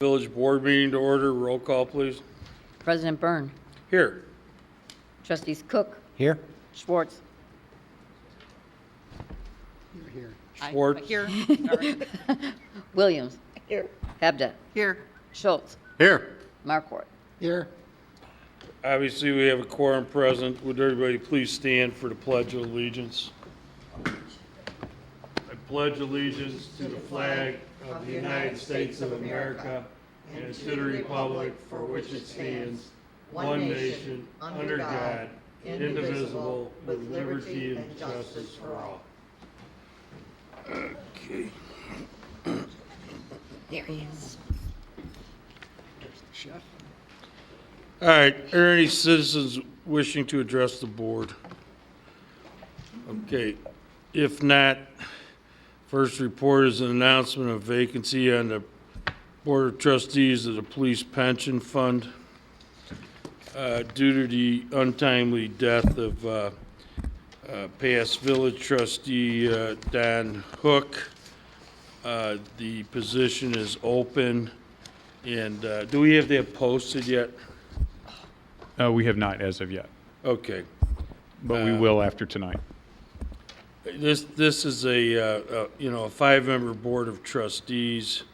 Village Board meeting to order. Roll call, please. President Byrne. Here. Trustees Cook. Here. Schwartz. Here. Schwartz. Here. Williams. Here. Hebda. Here. Schultz. Here. Markwart. Here. Obviously, we have a quorum present. Would everybody please stand for the Pledge of Allegiance? I pledge allegiance to the flag of the United States of America and to the republic for which it stands, one nation, under God, indivisible, with liberty and justice for all. Okay. There he is. All right. Are there any citizens wishing to address the board? Okay. If not, first report is an announcement of vacancy on the Board of Trustees of the Police Pension Fund. Due to the untimely death of past village trustee Don Hook, the position is open. And do we have that posted yet? We have not as of yet, Okay. but we will after tonight. This is a 5-member board of trustees.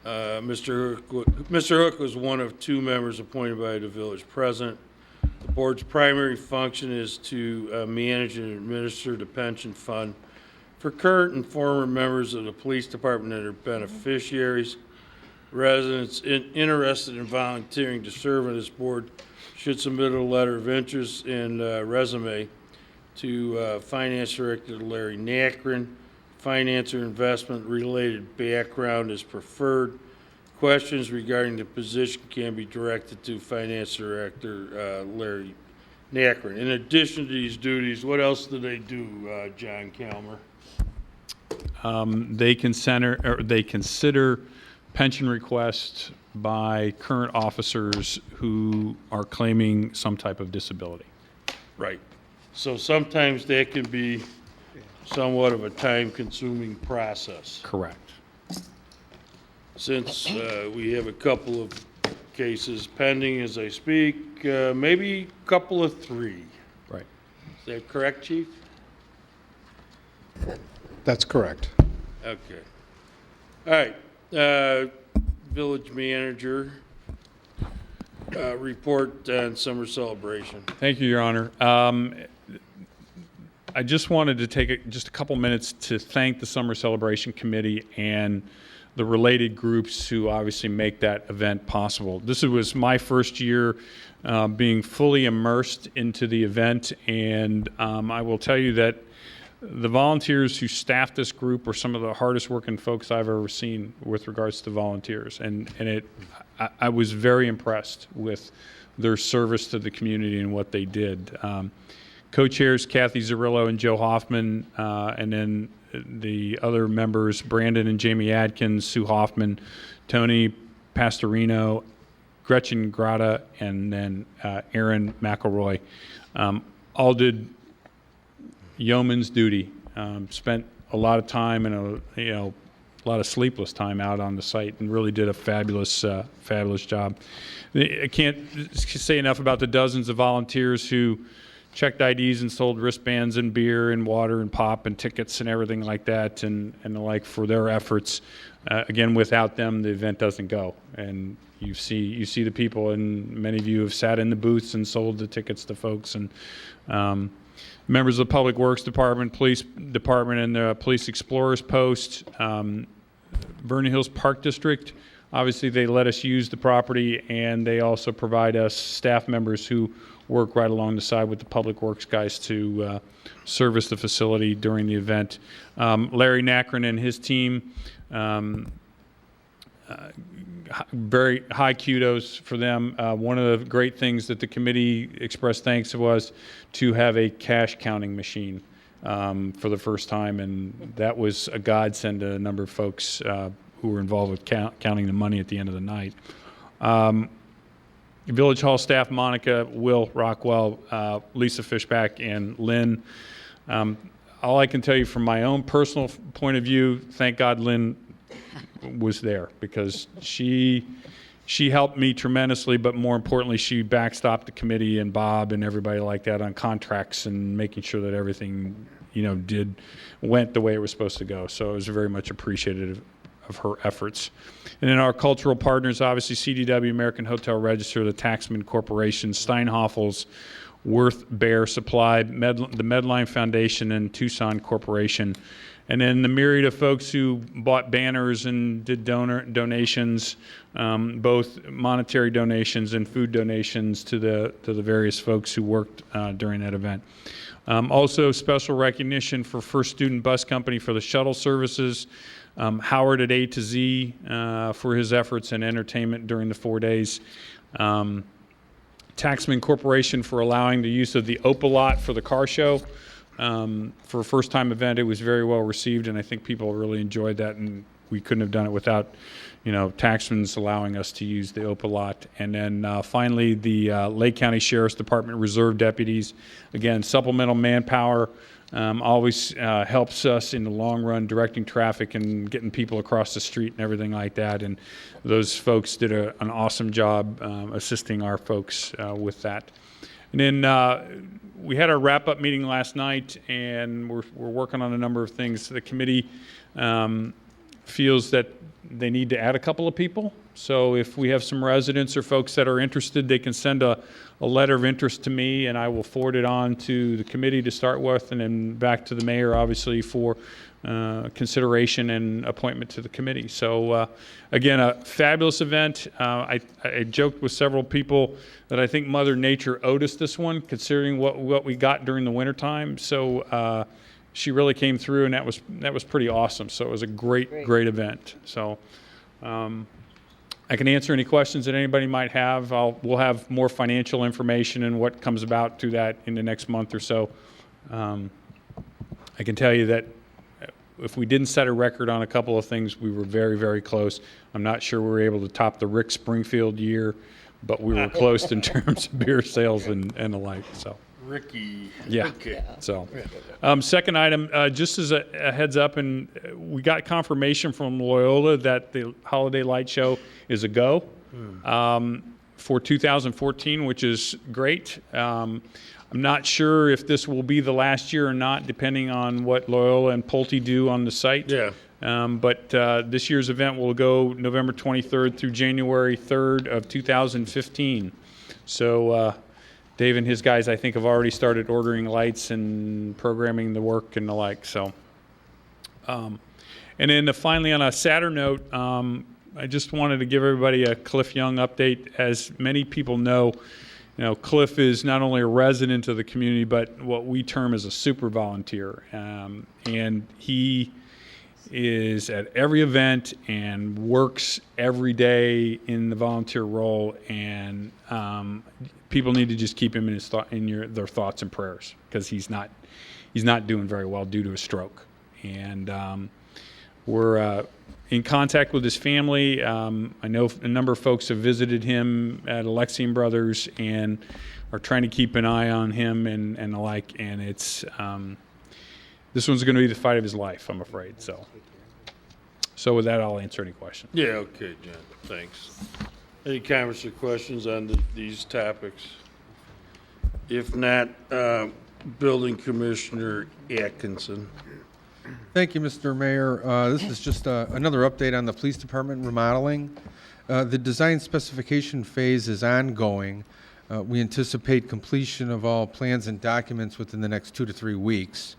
Mr. Hook was one of 2 members appointed by the village president. The board's primary function is to manage and administer the pension fund for current and former members of the police department that are beneficiaries. Residents interested in volunteering to serve on this board should submit a letter of interest and resume to Finance Director Larry Nacron. Finance or investment related background is preferred. Questions regarding the position can be directed to Finance Director Larry Nacron. In addition to these duties, what else do they do, John Calmer? They consider pension requests by current officers who are claiming some type of disability. Right. So sometimes that can be somewhat of a time-consuming process. Correct. Since we have a couple of cases pending as I speak, maybe a couple of 3. Right. Is that correct, Chief? That's correct. Okay. All right. Village manager, report on summer celebration. Thank you, Your Honor. I just wanted to take just a couple minutes to thank the Summer Celebration Committee and the related groups who obviously make that event possible. This was my first year being fully immersed into the event, and I will tell you that the volunteers who staffed this group were some of the hardest working folks I've ever seen with regards to volunteers, and I was very impressed with their service to the community and what they did. Co-chairs Kathy Zarillo and Joe Hoffman, and then the other members, Brandon and Jamie Adkins, Sue Hoffman, Tony Pastorino, Gretchen Grata, and then Aaron McElroy, all did yeoman's duty. Spent a lot of time and a lot of sleepless time out on the site, and really did a fabulous job. I can't say enough about the dozens of volunteers who checked IDs and sold wristbands and beer and water and pop and tickets and everything like that, and the like, for their efforts. Again, without them, the event doesn't go. And you see the people, and many of you have sat in the booths and sold the tickets to folks. And members of the Public Works Department, Police Department, and the Police Explorers Post, Vernon Hills Park District. Obviously, they let us use the property, and they also provide us staff members who work right along the side with the Public Works guys to service the facility during the event. Larry Nacron and his team, very high kudos for them. One of the great things that the committee expressed thanks was to have a cash counting machine for the first time, and that was a godsend to a number of folks who were involved with counting the money at the end of the night. Village Hall staff, Monica, Will Rockwell, Lisa Fishback, and Lynn. All I can tell you from my own personal point of view, thank God Lynn was there, because she helped me tremendously, but more importantly, she backstopped the committee and Bob and everybody like that on contracts and making sure that everything, went the way it was supposed to go. So I was very much appreciative of her efforts. And then our cultural partners, obviously CDW, American Hotel Register, the Taxman Corporation, Steinhoffel's, Worth Bear Supply, the Medline Foundation, and Tucson Corporation. And then the myriad of folks who bought banners and did donations, both monetary donations and food donations to the various folks who worked during that event. Also, special recognition for First Student Bus Company for the shuttle services, Howard at A to Z for his efforts in entertainment during the 4 days, Taxman Corporation for allowing the use of the Opal lot for the car show. For a first-time event, it was very well received, and I think people really enjoyed that, and we couldn't have done it without, Taxman's allowing us to use the Opal lot. And then finally, the Lake County Sheriff's Department Reserve Deputies. Again, supplemental manpower always helps us in the long run, directing traffic and getting people across the street and everything like that. And those folks did an awesome job assisting our folks with that. And then we had our wrap-up meeting last night, and we're working on a number of things. The committee feels that they need to add a couple of people. So if we have some residents or folks that are interested, they can send a letter of interest to me, and I will forward it on to the committee to start with, and then back to the mayor, obviously, for consideration and appointment to the committee. So again, a fabulous event. I joked with several people that I think Mother Nature owed us this one, considering what we got during the wintertime. So she really came through, and that was pretty awesome. So it was a great event. So I can answer any questions that anybody might have. We'll have more financial information and what comes about through that in the next month or so. I can tell you that if we didn't set a record on a couple of things, we were very, very close. I'm not sure we were able to top the Rick Springfield year, but we were close in terms of beer sales and the like. So. Ricky. Yeah. Okay. So, second item, just as a heads up, and we got confirmation from Loyola that the Holiday Light Show is a go for 2014, which is great. I'm not sure if this will be the last year or not, depending on what Loyola and Pulte do on the site. Yeah. But this year's event will go November 23rd through January 3rd of 2015. So Dave and his guys, I think, have already started ordering lights and programming the work and the like. So, and then finally, on a sadder note, I just wanted to give everybody a Cliff Young update. As many people know, Cliff is not only a resident of the community, but what we term as a super volunteer. And he is at every event and works every day in the volunteer role. And people need to just keep him in their thoughts and prayers, because he's not doing very well due to a stroke. And we're in contact with his family. I know a number of folks have visited him at Alexian Brothers and are trying to keep an eye on him and the like. And it's this one's going to be the fight of his life, I'm afraid. So with that, I'll answer any questions. Yeah, okay, John, thanks. Any comments or questions on these topics? If not, Building Commissioner Atkinson. Thank you, Mr. Mayor. This is just another update on the police department remodeling. The design specification phase is ongoing. We anticipate completion of all plans and documents within the next 2 to 3 weeks.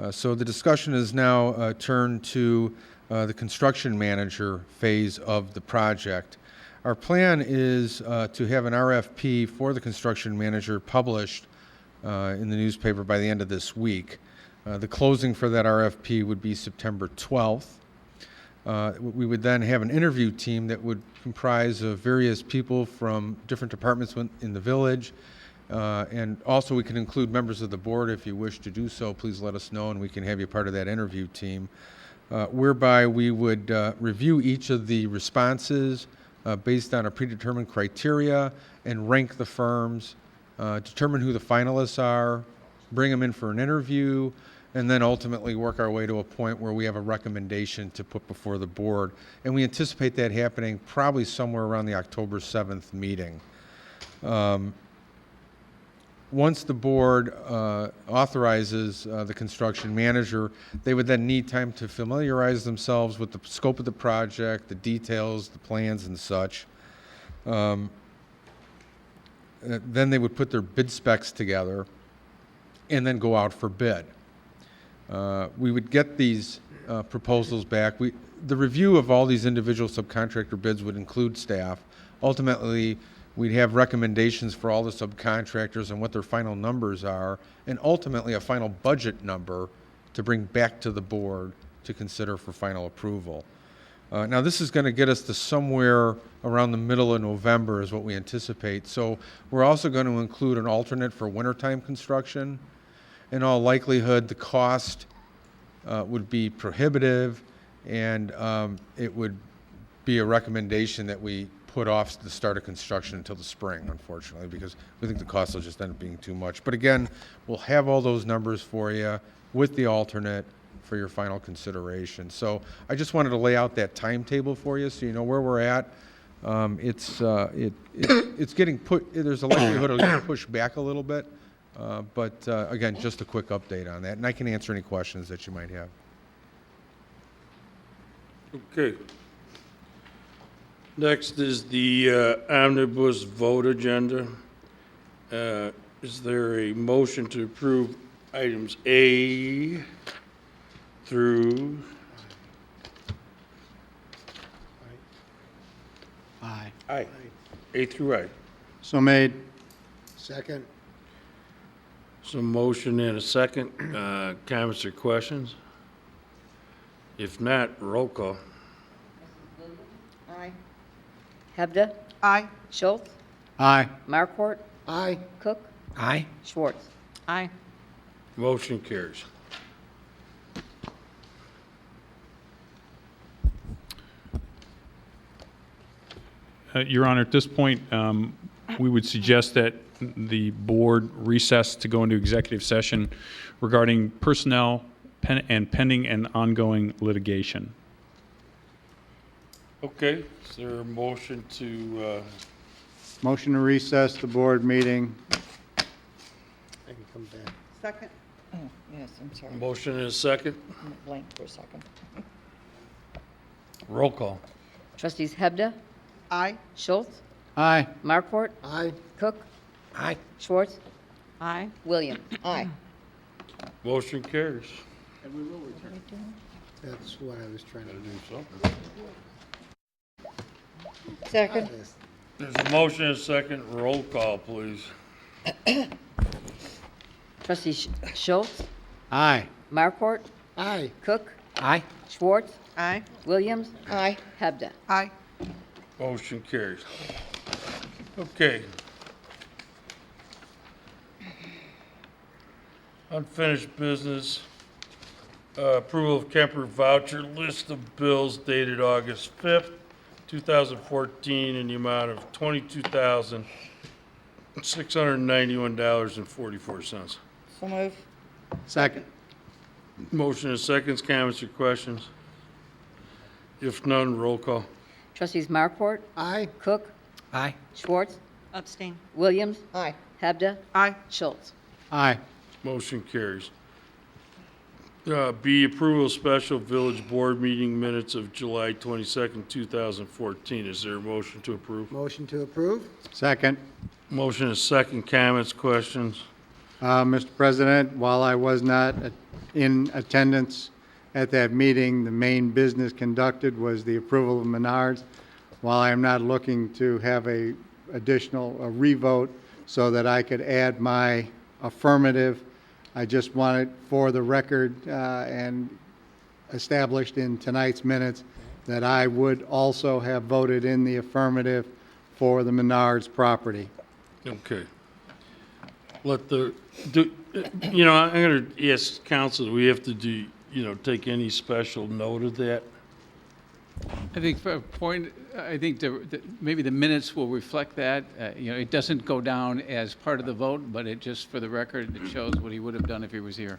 So the discussion is now turned to the construction manager phase of the project. Our plan is to have an RFP for the construction manager published in the newspaper by the end of this week. The closing for that RFP would be September 12th. We would then have an interview team that would comprise of various people from different departments in the village. And also we can include members of the board if you wish to do so. Please let us know and we can have you part of that interview team. Whereby we would review each of the responses based on a predetermined criteria and rank the firms, determine who the finalists are, bring them in for an interview, and then ultimately work our way to a point where we have a recommendation to put before the board. And we anticipate that happening probably somewhere around the October 7th meeting. Once the board authorizes the construction manager, they would then need time to familiarize themselves with the scope of the project, the details, the plans and such. Then they would put their bid specs together and then go out for bid. We would get these proposals back. The review of all these individual subcontractor bids would include staff. Ultimately, we'd have recommendations for all the subcontractors and what their final numbers are, and ultimately a final budget number to bring back to the board to consider for final approval. Now, this is going to get us to somewhere around the middle of November is what we anticipate. So we're also going to include an alternate for wintertime construction. In all likelihood, the cost would be prohibitive, and it would be a recommendation that we put off the start of construction until the spring, unfortunately, because we think the cost will just end up being too much. But again, we'll have all those numbers for you with the alternate for your final consideration. So I just wanted to lay out that timetable for you so you know where we're at. It's getting there's a likelihood it'll get pushed back a little bit, but again, just a quick update on that, and I can answer any questions that you might have. Okay. Next is the omnibus vote agenda. Is there a motion to approve items A through? Aye. I. A through I. So made. Second. So motion and a second. Comments or questions? If not, roll call. Aye. Hebda? Aye. Schultz? Aye. Markwart? Aye. Cook? Aye. Schwartz? Aye. Motion carries. Your Honor, at this point, we would suggest that the board recess to go into executive session regarding personnel and pending and ongoing litigation. Okay, is there a motion to, Motion to recess the board meeting. I can come back. Second. Oh, yes, I'm sorry. motion and a second? I'm blank for a second. Roll call. Trustees Hebda? Aye. Schultz? Aye. Markwart? Aye. Cook? Aye. Schwartz? Aye. Williams? Aye. Motion carries. That's what I was trying to do. something. Second. There's a motion and a second. Roll call, please. Trustees Schultz? Aye. Markwart? Aye. Cook? Aye. Schwartz? Aye. Williams? Aye. Hebda? Aye. Motion carries. Okay. Unfinished business. Approval of Kemper voucher list of bills dated August 5th, 2014 in the amount of $22,691.44. So move. Second. Motion and seconds, comments or questions? If none, roll call. Trustees Markwart? Aye. Cook? Aye. Schwartz? Abstain. Williams? Aye. Hebda? Aye. Schultz? Aye. Motion carries. B, approval of special village board meeting minutes of July 22nd, 2014. Is there a motion to approve? Motion to approve? Second. Motion is second. Comments, questions? Mr. President, while I was not in attendance at that meeting, the main business conducted was the approval of Menards. While I am not looking to have a revote so that I could add my affirmative, I just wanted for the record and established in tonight's minutes that I would also have voted in the affirmative for the Menards property. Okay. I'm going to ask council, do we have to take any special note of that? I think for a point, I think maybe the minutes will reflect that. It doesn't go down as part of the vote, but it just, for the record, it shows what he would have done if he was here.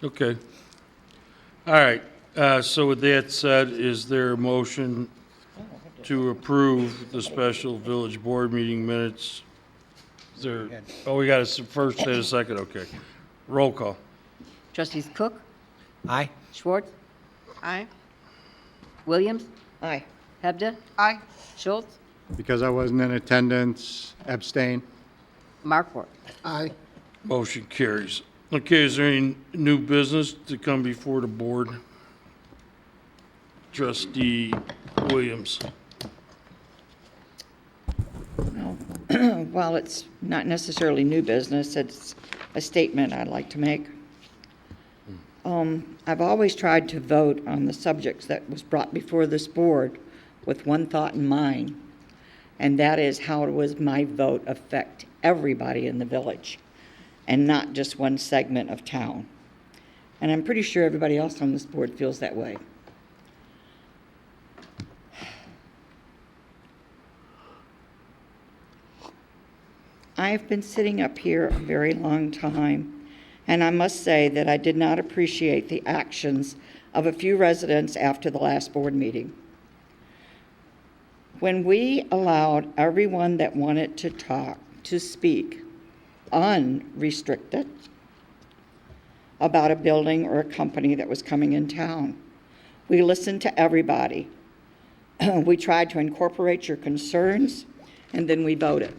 Okay. All right, so with that said, is there a motion to approve the special village board meeting minutes? Is there, oh, we got a first and a second, okay. Roll call. Trustees Cook, Aye. Schwartz, Aye. Williams, Aye. Hebda, Aye. Schultz, Because I wasn't in attendance, abstain. Markwart. Aye. Motion carries. Okay, is there any new business to come before the board? Trustee Williams. While it's not necessarily new business, it's a statement I'd like to make. I've always tried to vote on the subjects that was brought before this board with one thought in mind, and that is how does my vote affect everybody in the village and not just one segment of town. And I'm pretty sure everybody else on this board feels that way. I've been sitting up here a very long time, and I must say that I did not appreciate the actions of a few residents after the last board meeting. When we allowed everyone that wanted to talk to speak unrestricted about a building or a company that was coming in town, we listened to everybody. We tried to incorporate your concerns, and then we voted.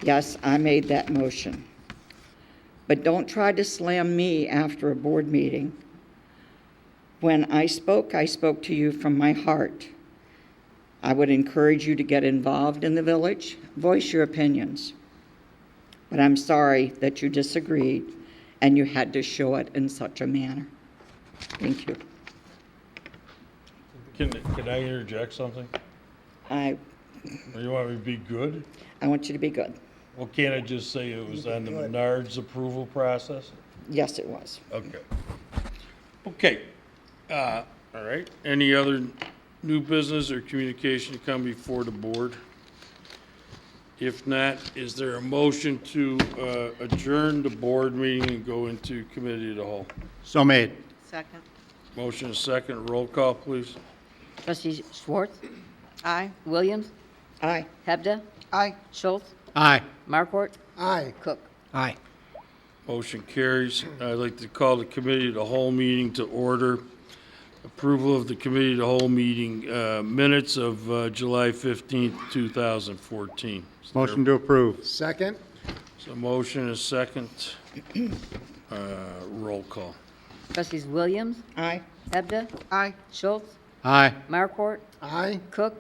Yes, I made that motion. But don't try to slam me after a board meeting. When I spoke to you from my heart. I would encourage you to get involved in the village, voice your opinions. But I'm sorry that you disagreed and you had to show it in such a manner. Thank you. Can I interject something? I Or you want me to be good? want you to be good. Well, can't I just say it was on the Menards approval process? Yes, it was. Okay. Okay. All right. Any other new business or communication to come before the board? If not, is there a motion to adjourn the board meeting and go into committee of the whole? So made. Second. Motion is second. Roll call, please. Trustees Schwartz, Aye. Williams, Aye. Hebda, Aye. Schultz, Aye. Markwart, Aye. Cook. Aye. Motion carries. I'd like to call the committee of the whole meeting to order. Approval of the committee of the whole meeting minutes of July 15th, 2014. Motion to approve. Second. So motion is second. Roll call. Trustees Williams, Aye. Hebda, Aye. Schultz, Aye. Markwart, Aye. Cook,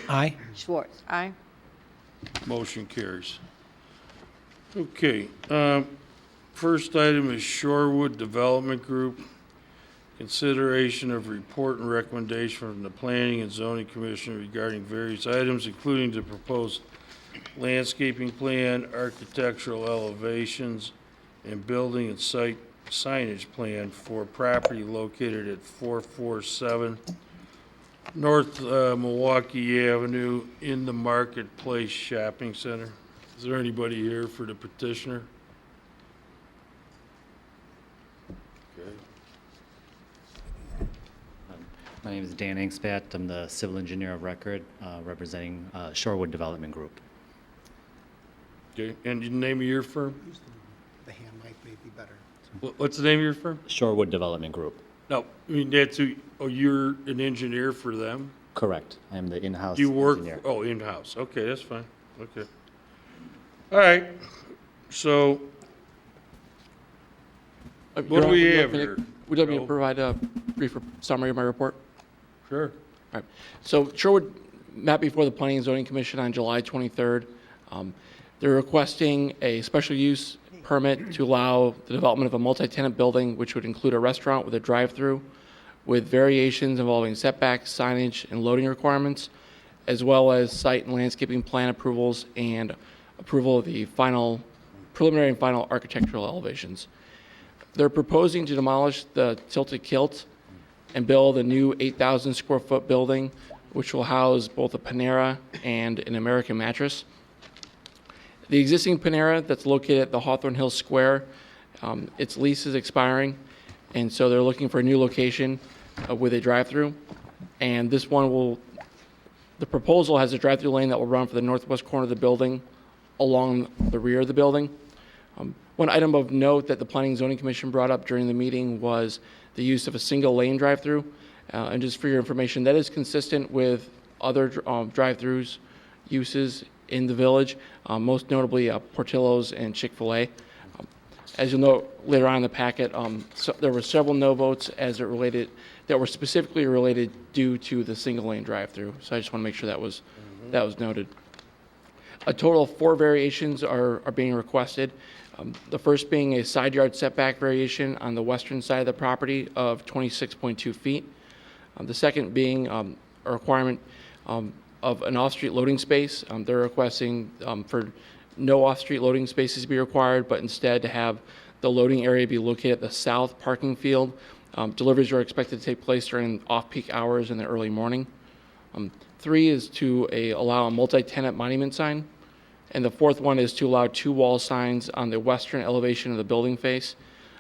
Aye. Schwartz. Aye. Motion carries. Okay, first item is Shorewood Development Group. Consideration of report and recommendation from the Planning and Zoning Commission regarding various items, including the proposed landscaping plan, architectural elevations, and building and site signage plan for property located at 447 North Milwaukee Avenue in the Marketplace Shopping Center. Is there anybody here for the petitioner? Okay. My name is Dan Angspat. I'm the civil engineer of record representing Shorewood Development Group. Okay, and the name of your firm? The hand mic may be better. What's the name of your firm? Shorewood Development Group. No, I mean, that's who, oh, you're an engineer for them? Correct. I am the in-house Do you work, engineer. oh, in-house, okay, that's fine, okay. All right, so, what do we have here? Would you like me to Joe? provide a brief summary of my report? Sure. All right. So Sherwood met before the Planning and Zoning Commission on July 23rd. They're requesting a special use permit to allow the development of a multi-tenant building, which would include a restaurant with a drive-through, with variations involving setbacks, signage, and loading requirements, as well as site and landscaping plan approvals and approval of the preliminary and final architectural elevations. They're proposing to demolish the tilted kilt and build a new 8,000 square foot building, which will house both a Panera and an American Mattress. The existing Panera that's located at the Hawthorne Hills Square Its lease is expiring, and so they're looking for a new location with a drive-through. And this one will, the proposal has a drive-through lane that will run for the northwest corner of the building along the rear of the building. One item of note that the Planning and Zoning Commission brought up during the meeting was the use of a single lane drive-through. And just for your information, that is consistent with other drive-throughs uses in the village, most notably Portillo's and Chick-fil-A. As you'll note later on in the packet, there were several no votes as it related, that were specifically related due to the single lane drive-through. So I just want to make sure that was noted. A total of 4 variations are being requested. The first being a side yard setback variation on the western side of the property of 26.2 feet. The second being a requirement of an off-street loading space. They're requesting for no off-street loading spaces to be required, but instead to have the loading area be located at the south parking field. Deliveries are expected to take place during off-peak hours in the early morning. 3 is to allow a multi-tenant monument sign. And the fourth one is to allow 2 wall signs on the western elevation of the building face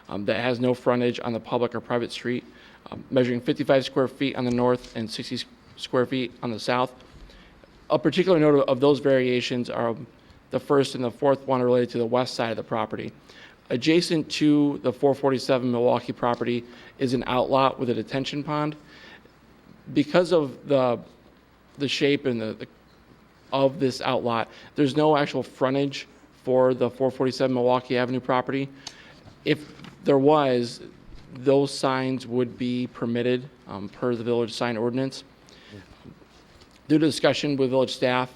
that has no frontage on the public or private street, measuring 55 square feet on the north and 60 square feet on the south. A particular note of those variations are the first and the fourth one related to the west side of the property. Adjacent to the 447 Milwaukee property is an outlot with a detention pond. Because of the shape and of this outlot, there's no actual frontage for the 447 Milwaukee Avenue property. If there was, those signs would be permitted per the village sign ordinance. Due to discussion with village staff,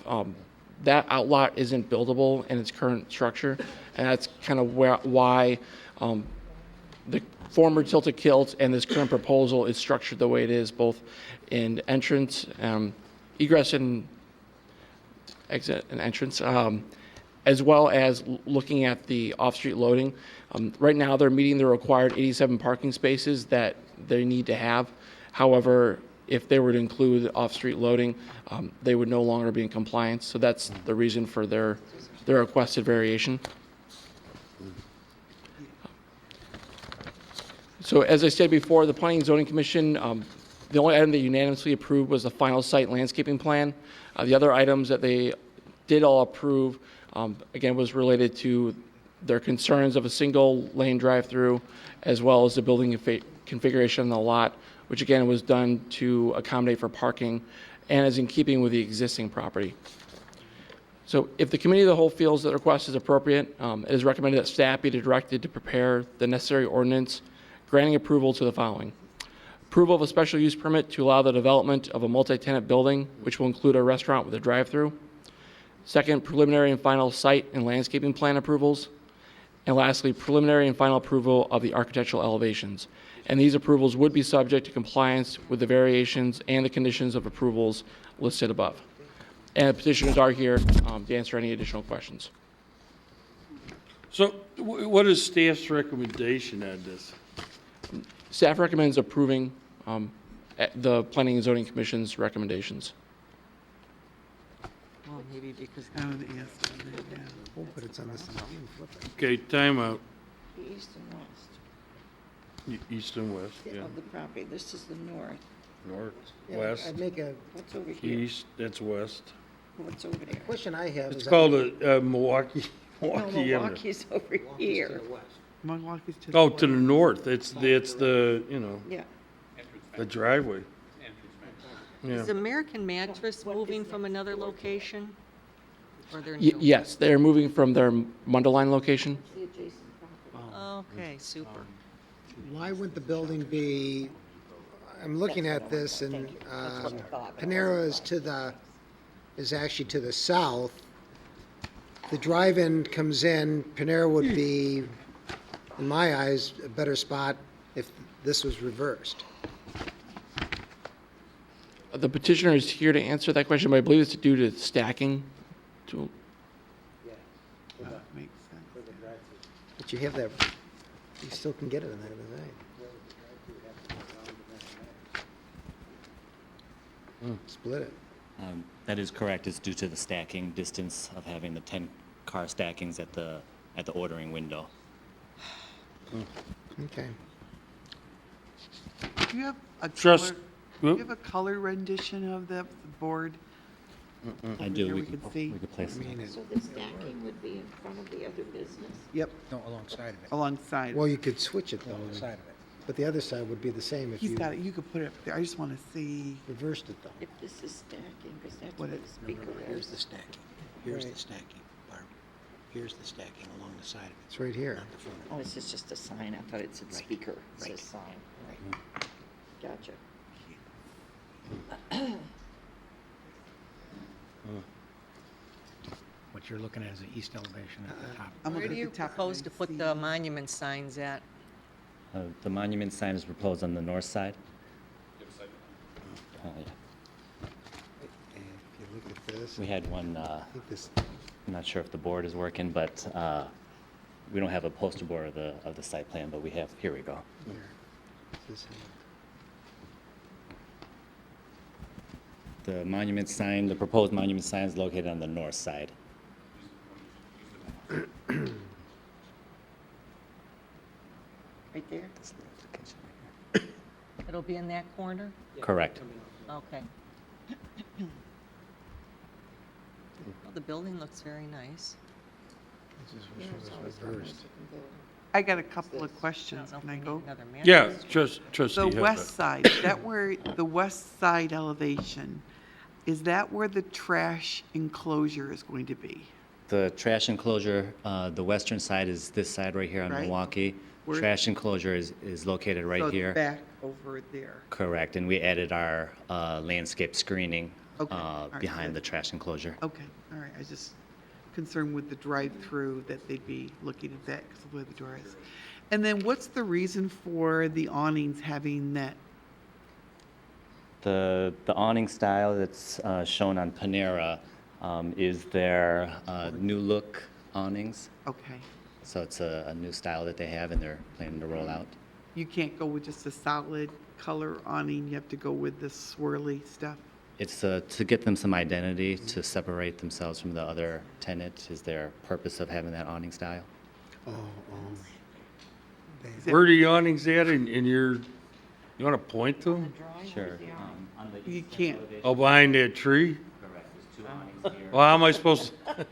that outlot isn't buildable in its current structure, and that's kind of why the former tilted kilt and this current proposal is structured the way it is, both in entrance, egress and exit and entrance, as well as looking at the off-street loading. Right now, they're meeting the required 87 parking spaces that they need to have. However, if they were to include off-street loading, they would no longer be in compliance. So that's the reason for their requested variation. So as I said before, the Planning and Zoning Commission, the only item they unanimously approved was the final site landscaping plan. The other items that they did all approve, again, was related to their concerns of a single lane drive-through, as well as the building configuration on the lot, which again was done to accommodate for parking and is in keeping with the existing property. So if the committee of the whole feels that the request is appropriate, it is recommended that staff be directed to prepare the necessary ordinance granting approval to the following. Approval of a special use permit to allow the development of a multi-tenant building, which will include a restaurant with a drive-through. Second, preliminary and final site and landscaping plan approvals. And lastly, preliminary and final approval of the architectural elevations. And these approvals would be subject to compliance with the variations and the conditions of approvals listed above. And the petitioners are here to answer any additional questions. So what is staff's recommendation on this? Staff recommends approving the Planning and Zoning Commission's recommendations. Well, maybe because Oh, but it's on this side. Okay, timeout. East and west East and west, yeah. of the property. This is the north. North, Yeah, west, I'd make a What's over here? east, that's west. What's over there? question I have. It's is called a Milwaukee, No, Milwaukee Avenue. Milwaukee's over here. Milwaukee's to Oh, to the north, it's the, you know, Yeah. the driveway. Yeah. is American Mattress moving from another location? Or they're Y- new? yes, they're moving from their Munderline location. The adjacent property. Okay, super. Why wouldn't the building be, I'm looking at this and Panera is actually to the south. The drive-in comes in, Panera would be, in my eyes, a better spot if this was reversed. The petitioner is here to answer that question, but I believe it's due to stacking. But you have that, you still can get it on that other side. Split it. That is correct. It's due to the stacking distance of having the 10 car stackings at the ordering window. Okay. Do you have a Trust- color, do you have a color rendition of the board? I do. Here We we could can see. place it. So the stacking would be in front of the other business? Yep, No, alongside of it. alongside. Well, you could switch it though, Alongside of it. but the other side would be the same if He's you got it, you could put it up there. I just want to see. reversed it though. If this is stacking, because that's What where it- the speaker Here's is. the stacking. Here's the Right. stacking, Barb. Here's the stacking along the side of it, It's right here. not the front. Oh, this is just a sign. I thought it said Right, speaker. It right. says sign. Right. Gotcha. What you're looking at is the east elevation at the top. I'm Where looking do at you the top propose and to I put see- the monument signs at? The monument sign is proposed on the north side. Yeah. And if you look at this, We had one, I think this, I'm not sure if the board is working, but we don't have a poster board of the site plan, but we have, here we go. here, this The monument sign, the proposed monument sign is located on the north side. Right there? It'll be in that corner? Correct. Okay. Well, the building looks very nice. this is reversed. I got a couple of questions. I don't Can know I if we go? need another man- Yeah, trustee The Hepburn. west side, is that where, the west side elevation, is that where the trash enclosure is going to be? The trash enclosure, the western side is this side right here on Right. Milwaukee. Where- Trash enclosure is located So right it's here. back over there. Correct, and we added our landscape screening Okay, all right, behind the good. trash enclosure. Okay, all right, I was just concerned with the drive-through that they'd be looking at that because of where the door is. And then what's the reason for the awnings having that? The awning style that's shown on Panera is their new look awnings. Okay, So it's a new style that they have and they're planning to roll out. you can't go with just a solid color awning, you have to go with the swirly stuff? It's to get them some identity, to separate themselves from the other tenant is their purpose of having that awning style. Oh, Is it- Where are the awnings at in your, you want to point to them? Sure. You can't, Oh, behind that tree? Correct, there's two awnings here. Well, how am I supposed to,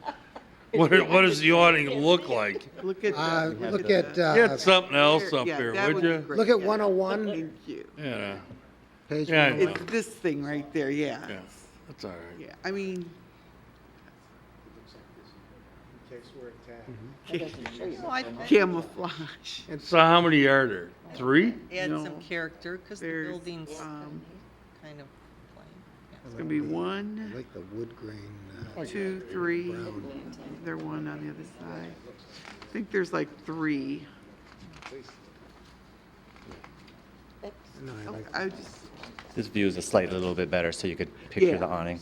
what does the awning look like? look at the. look at, Get something else up Yeah, there, that would be you? great, look at yeah. 101, Thank you. Yeah, page Yeah, I 101. It's this thing right there, yeah. yeah, that's all right. Yeah, I mean, Well, I camouflage. So how many are there? 3? add No. some character because the There's, building's kind of plain. It's gonna be I one, like the wood grain. 2, 3, there one on the other side. I think there's like 3. No, I like I just, This view is a slightly little bit better so you could picture Yeah. the awning.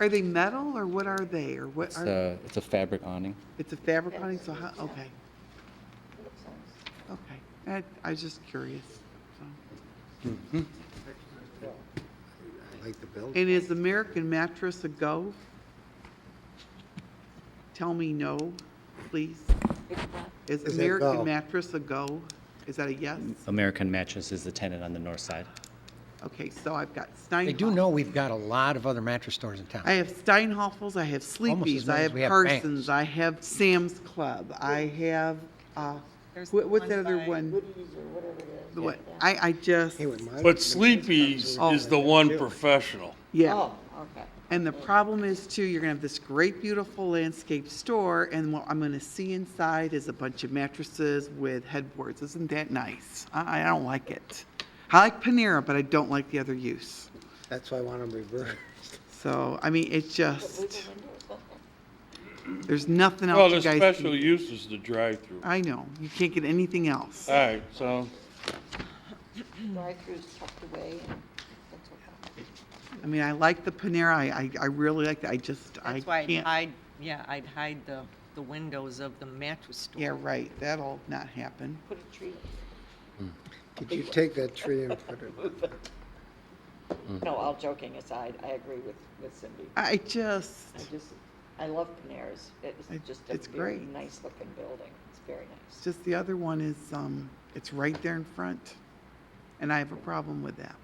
are they metal or what are they, or what are? It's a fabric awning. It's a fabric awning, so how, okay. Okay, I was just curious, so. I like the building. And is American Mattress a go? Tell me no, please. Is Is it American go? Mattress a go? Is that a yes? American Mattress is the tenant on the north side. Okay, so I've got They do Steinhoff. know we've got a lot of other mattress stores in town. I have Steinhoffels, I have Almost as Sleepy's, I many as have we have Carson's, banks. I have Sam's Club, I have, There's what's one that other by- one? The what, I just, Hey, with my- But Sleepy's Oh. is the one professional. yeah. Oh, okay. And the problem is too, you're gonna have this great, beautiful landscape store, and what I'm gonna see inside is a bunch of mattresses with headboards. Isn't that nice? I don't like it. I like Panera, but I don't like the other use. That's why I want them reversed. So, I mean, it just, there's nothing Well, else the you guys special can. use is the drive-through. I know, you can't get anything else. All right, so, Drive-throughs tucked away, and that's okay. I mean, I like the Panera, I really like it, I That's why I'd can't. hide, yeah, I'd hide the windows of the mattress store. Yeah, right, that'll not happen. Put a tree. Could you take that tree and put it, No, all joking aside, I agree with Cindy. I just, I just, I love Panera's. It's just a It's very great. nice looking building. It's very nice. It's just the other one is, it's right there in front, and I have a problem with that.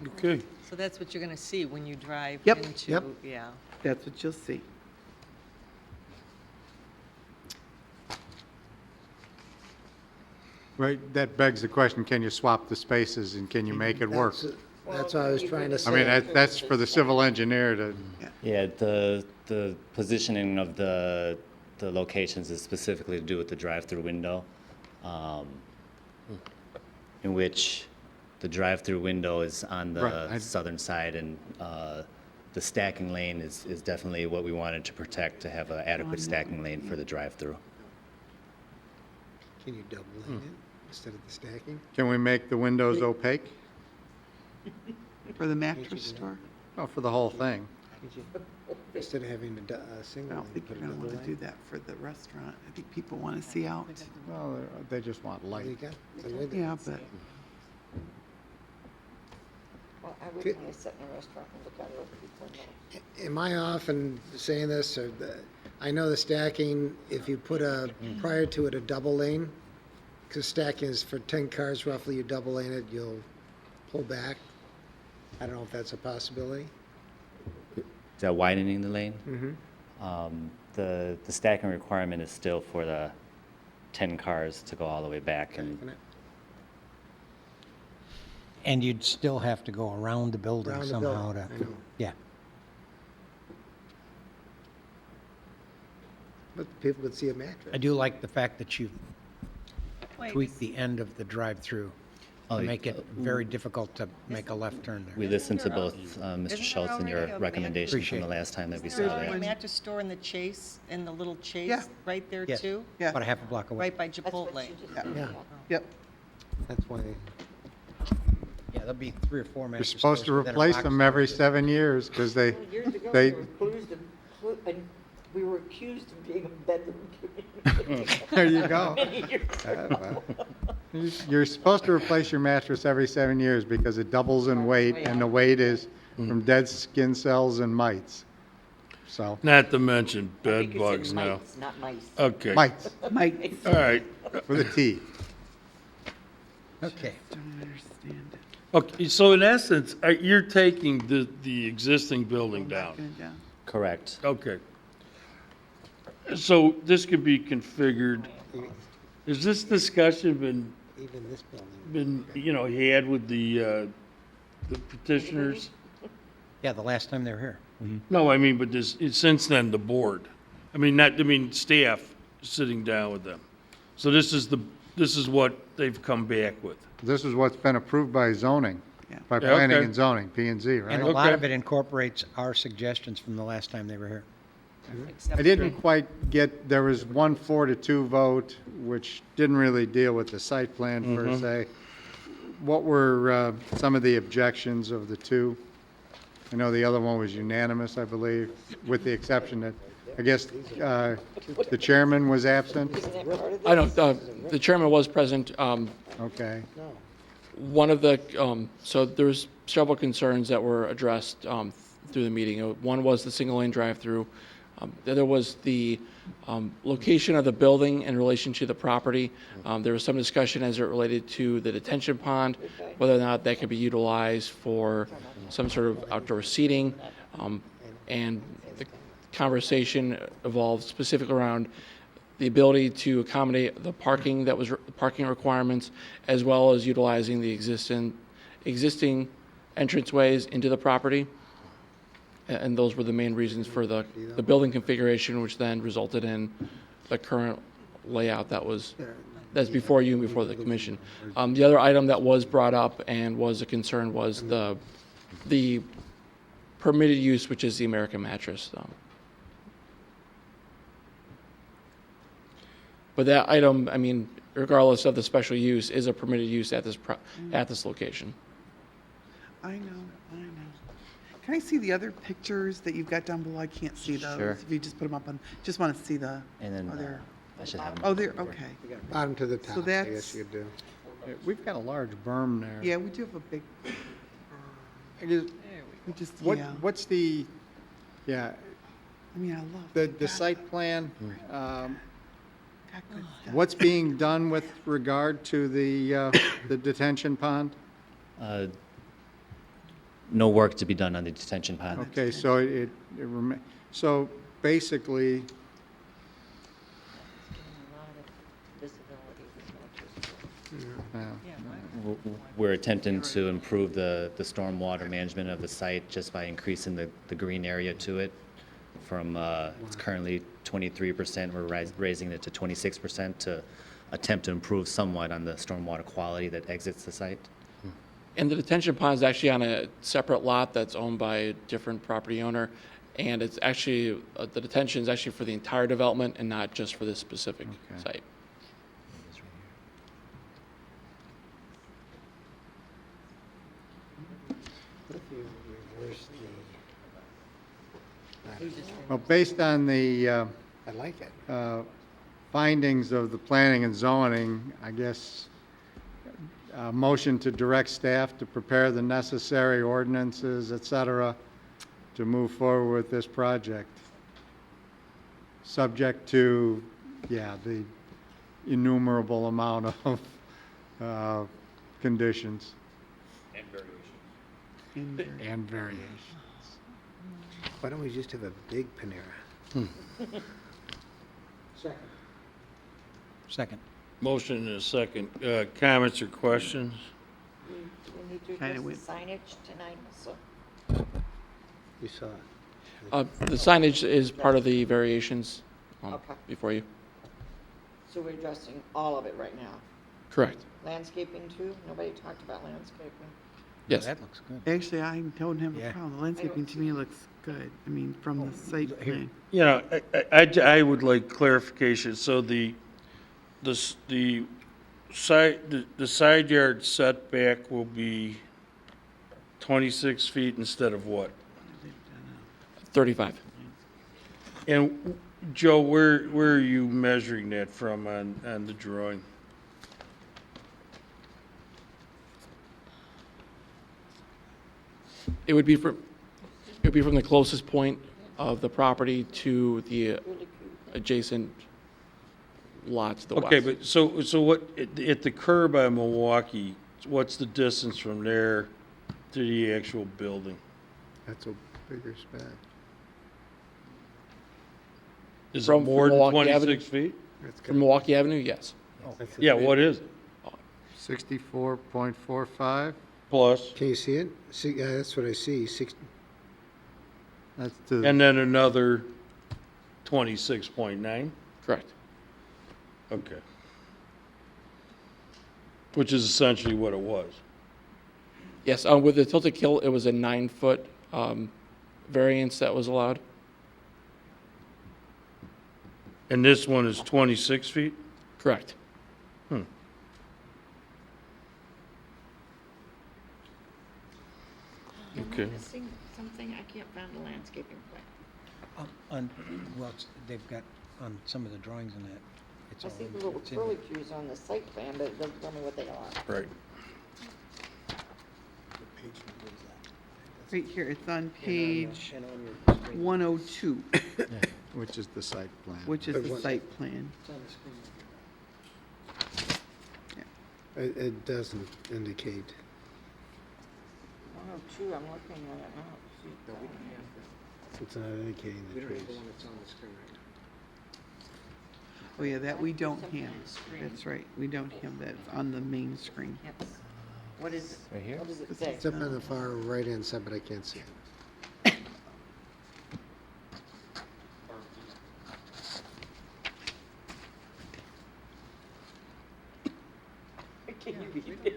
Okay. So that's what you're going to see when you drive Yep, into, yep. yeah. That's what you'll see. Right, that begs the question, can you swap the spaces and can you make it work? That's what I was trying to say. I mean, that's for the civil engineer to, Yeah, the positioning of the locations is specifically to do with the drive-through window, in which the drive-through window is on Right, the southern side, and the stacking lane is definitely what we wanted to protect, to have an adequate stacking lane for the drive-through. Can you double lane it instead of the stacking? can we make the windows opaque? For the mattress store? Well, for the whole thing. Instead of having a I single don't lane, think put you're a gonna double wanna do lane? that for the restaurant. I think people wanna see out. Well, they just want There you light. go. The window. Yeah, but Well, I Good. wouldn't want to sit in a restaurant and look out over people's windows. Am I off in saying this, or I know the stacking, if you put prior to it, a double lane, because stacking is for 10 cars roughly, you double lane it, you'll pull back. I don't know if that's a possibility. Is that widening the lane? Mm-hmm. The stacking requirement is still for the 10 cars to go all the way back, and And you'd still have to go around the building Around the somehow building, to, I know. yeah. But people would see a mattress. I do like the fact that you Wait, tweaked the end of the drive-through Oh, to make it very difficult to make a left turn we there. listened to both Mr. there Schultz and already your a recommendations from Appreciate the it. last time that we Is saw there already a that. mattress store in the Chase, in the little Chase, Yeah. right there Yes. too? yeah, About a half a block away. Right by That's what Chipotle. she just Yeah. said. Yeah. yep. That's why. Yeah, there'll be 3 or 4 You're mattress supposed to stores within a replace box them of every stores. 7 years, because Well, years ago, they- we were accused of being a bedroom community. there you go. Many years ago. You're supposed to replace your mattress every 7 years because it doubles in weight, and the weight is from dead skin cells and mites. So, Not to mention I bed think you said bugs now. mites, not mice. Okay. mites, Mike, All right. with a T. Okay. don't understand it. Okay, so in essence, you're taking the existing building down. Knocking it down. Correct. Okay. So this could be configured, has this discussion Even this building. had with the petitioners? Yeah, the last time they were here. No, I mean, but since then, the board, staff sitting down with them. So this is what they've come back with. This is what's been approved by zoning, Yeah. by Yeah, planning okay. and zoning, P and Z, right? And a lot Okay. of it incorporates our suggestions from the last time they were here. I didn't quite get, there was 1 4-2 vote, which didn't really deal with the site plan per se. What were some of the objections of the two? I know the other one was unanimous, I believe, with the exception that, I guess, the chairman was absent? I don't, the chairman was present. Okay. One of the, so there's several concerns that were addressed through the meeting. One was the single lane drive-through. The other was the location of the building in relation to the property. There was some discussion as it related to the detention pond, whether or not that could be utilized for some sort of outdoor seating. And the conversation evolved specifically around the ability to accommodate the parking parking requirements, as well as utilizing the existing entranceways into the property. And those were the main reasons for the building configuration, which then resulted in the current layout that's before you and before the commission. The other item that was brought up and was a concern was the permitted use, which is the American mattress. But that item, I mean, regardless of the special use, is a permitted use at this location. I know. Can I see the other pictures that you've got down below? I can't see those. Sure. If you just put them up on, just want to see the And then other. I should have them. Oh, there, okay. Bottom to the top, I that's- guess you could do. We've got a large berm there. Yeah, we do have a big, I guess We just, What, yeah. what's the, yeah, I mean, I love. the site plan, Got good stuff. what's being done with regard to the detention pond? No work to be done on the detention pond. Okay, so so basically, We're attempting to improve the stormwater management of the site just by increasing the green area to it from, it's currently 23%, we're raising it to 26% to attempt to improve somewhat on the stormwater quality that exits the site. And the detention pond is actually on a separate lot that's owned by a different property owner. And it's actually, the detention is actually for the entire development and not just for this specific site. What if you reverse well, based on the I like it. findings of the planning and zoning, I guess, motion to direct staff to prepare the necessary ordinances, et cetera, to move forward with this project. Subject to, yeah, the innumerable amount of conditions. And variations. Why don't we just have a big Panera? Second. Motion and a second. Comments or questions? We need to Kinda address the signage tonight, so. You saw it. The signage is part of the variations Okay. before you. So we're addressing all of it right now. Correct. Landscaping too? Nobody talked about landscaping. Yes. That looks good. Actually, I don't have a Yeah. problem. The landscaping to me looks good. I mean, from the site plan. You know, I would like clarification. So the side yard setback will be 26 feet instead of what? 35. And Joe, where are you measuring that from on the drawing? It would be from the closest point of the property to the adjacent lot to the west. Okay, but so what, at the curb on Milwaukee, what's the distance from there to the actual building? That's a bigger span. Is it From more than Milwaukee Avenue? 26 feet? From Milwaukee Avenue, yes. Yeah, what is it? 64.45? Plus, Can you see it? See, yeah, that's what I see. That's the, and then another 26.9? Correct. Okay. Which is essentially what it was. Yes, with the tilted kill, it was a 9-foot variance that was allowed. And this one is 26 feet? Correct. Okay. Missing something? I can't find the landscaping plan. They've got on some of the drawings in that. It's I all see in- the little it's in curly cues on the site plan, but it doesn't tell me what they are. Right. Right here, it's on page 102, which is the site plan. which is the site plan. It doesn't indicate. 102, I'm looking at it now. It's not indicating the trees. Oh, yeah, that we don't have. That's right, we don't have that on the main screen. Yes. What is it? Right here? What does it say? It's up on the far right-hand side, but I can't see it.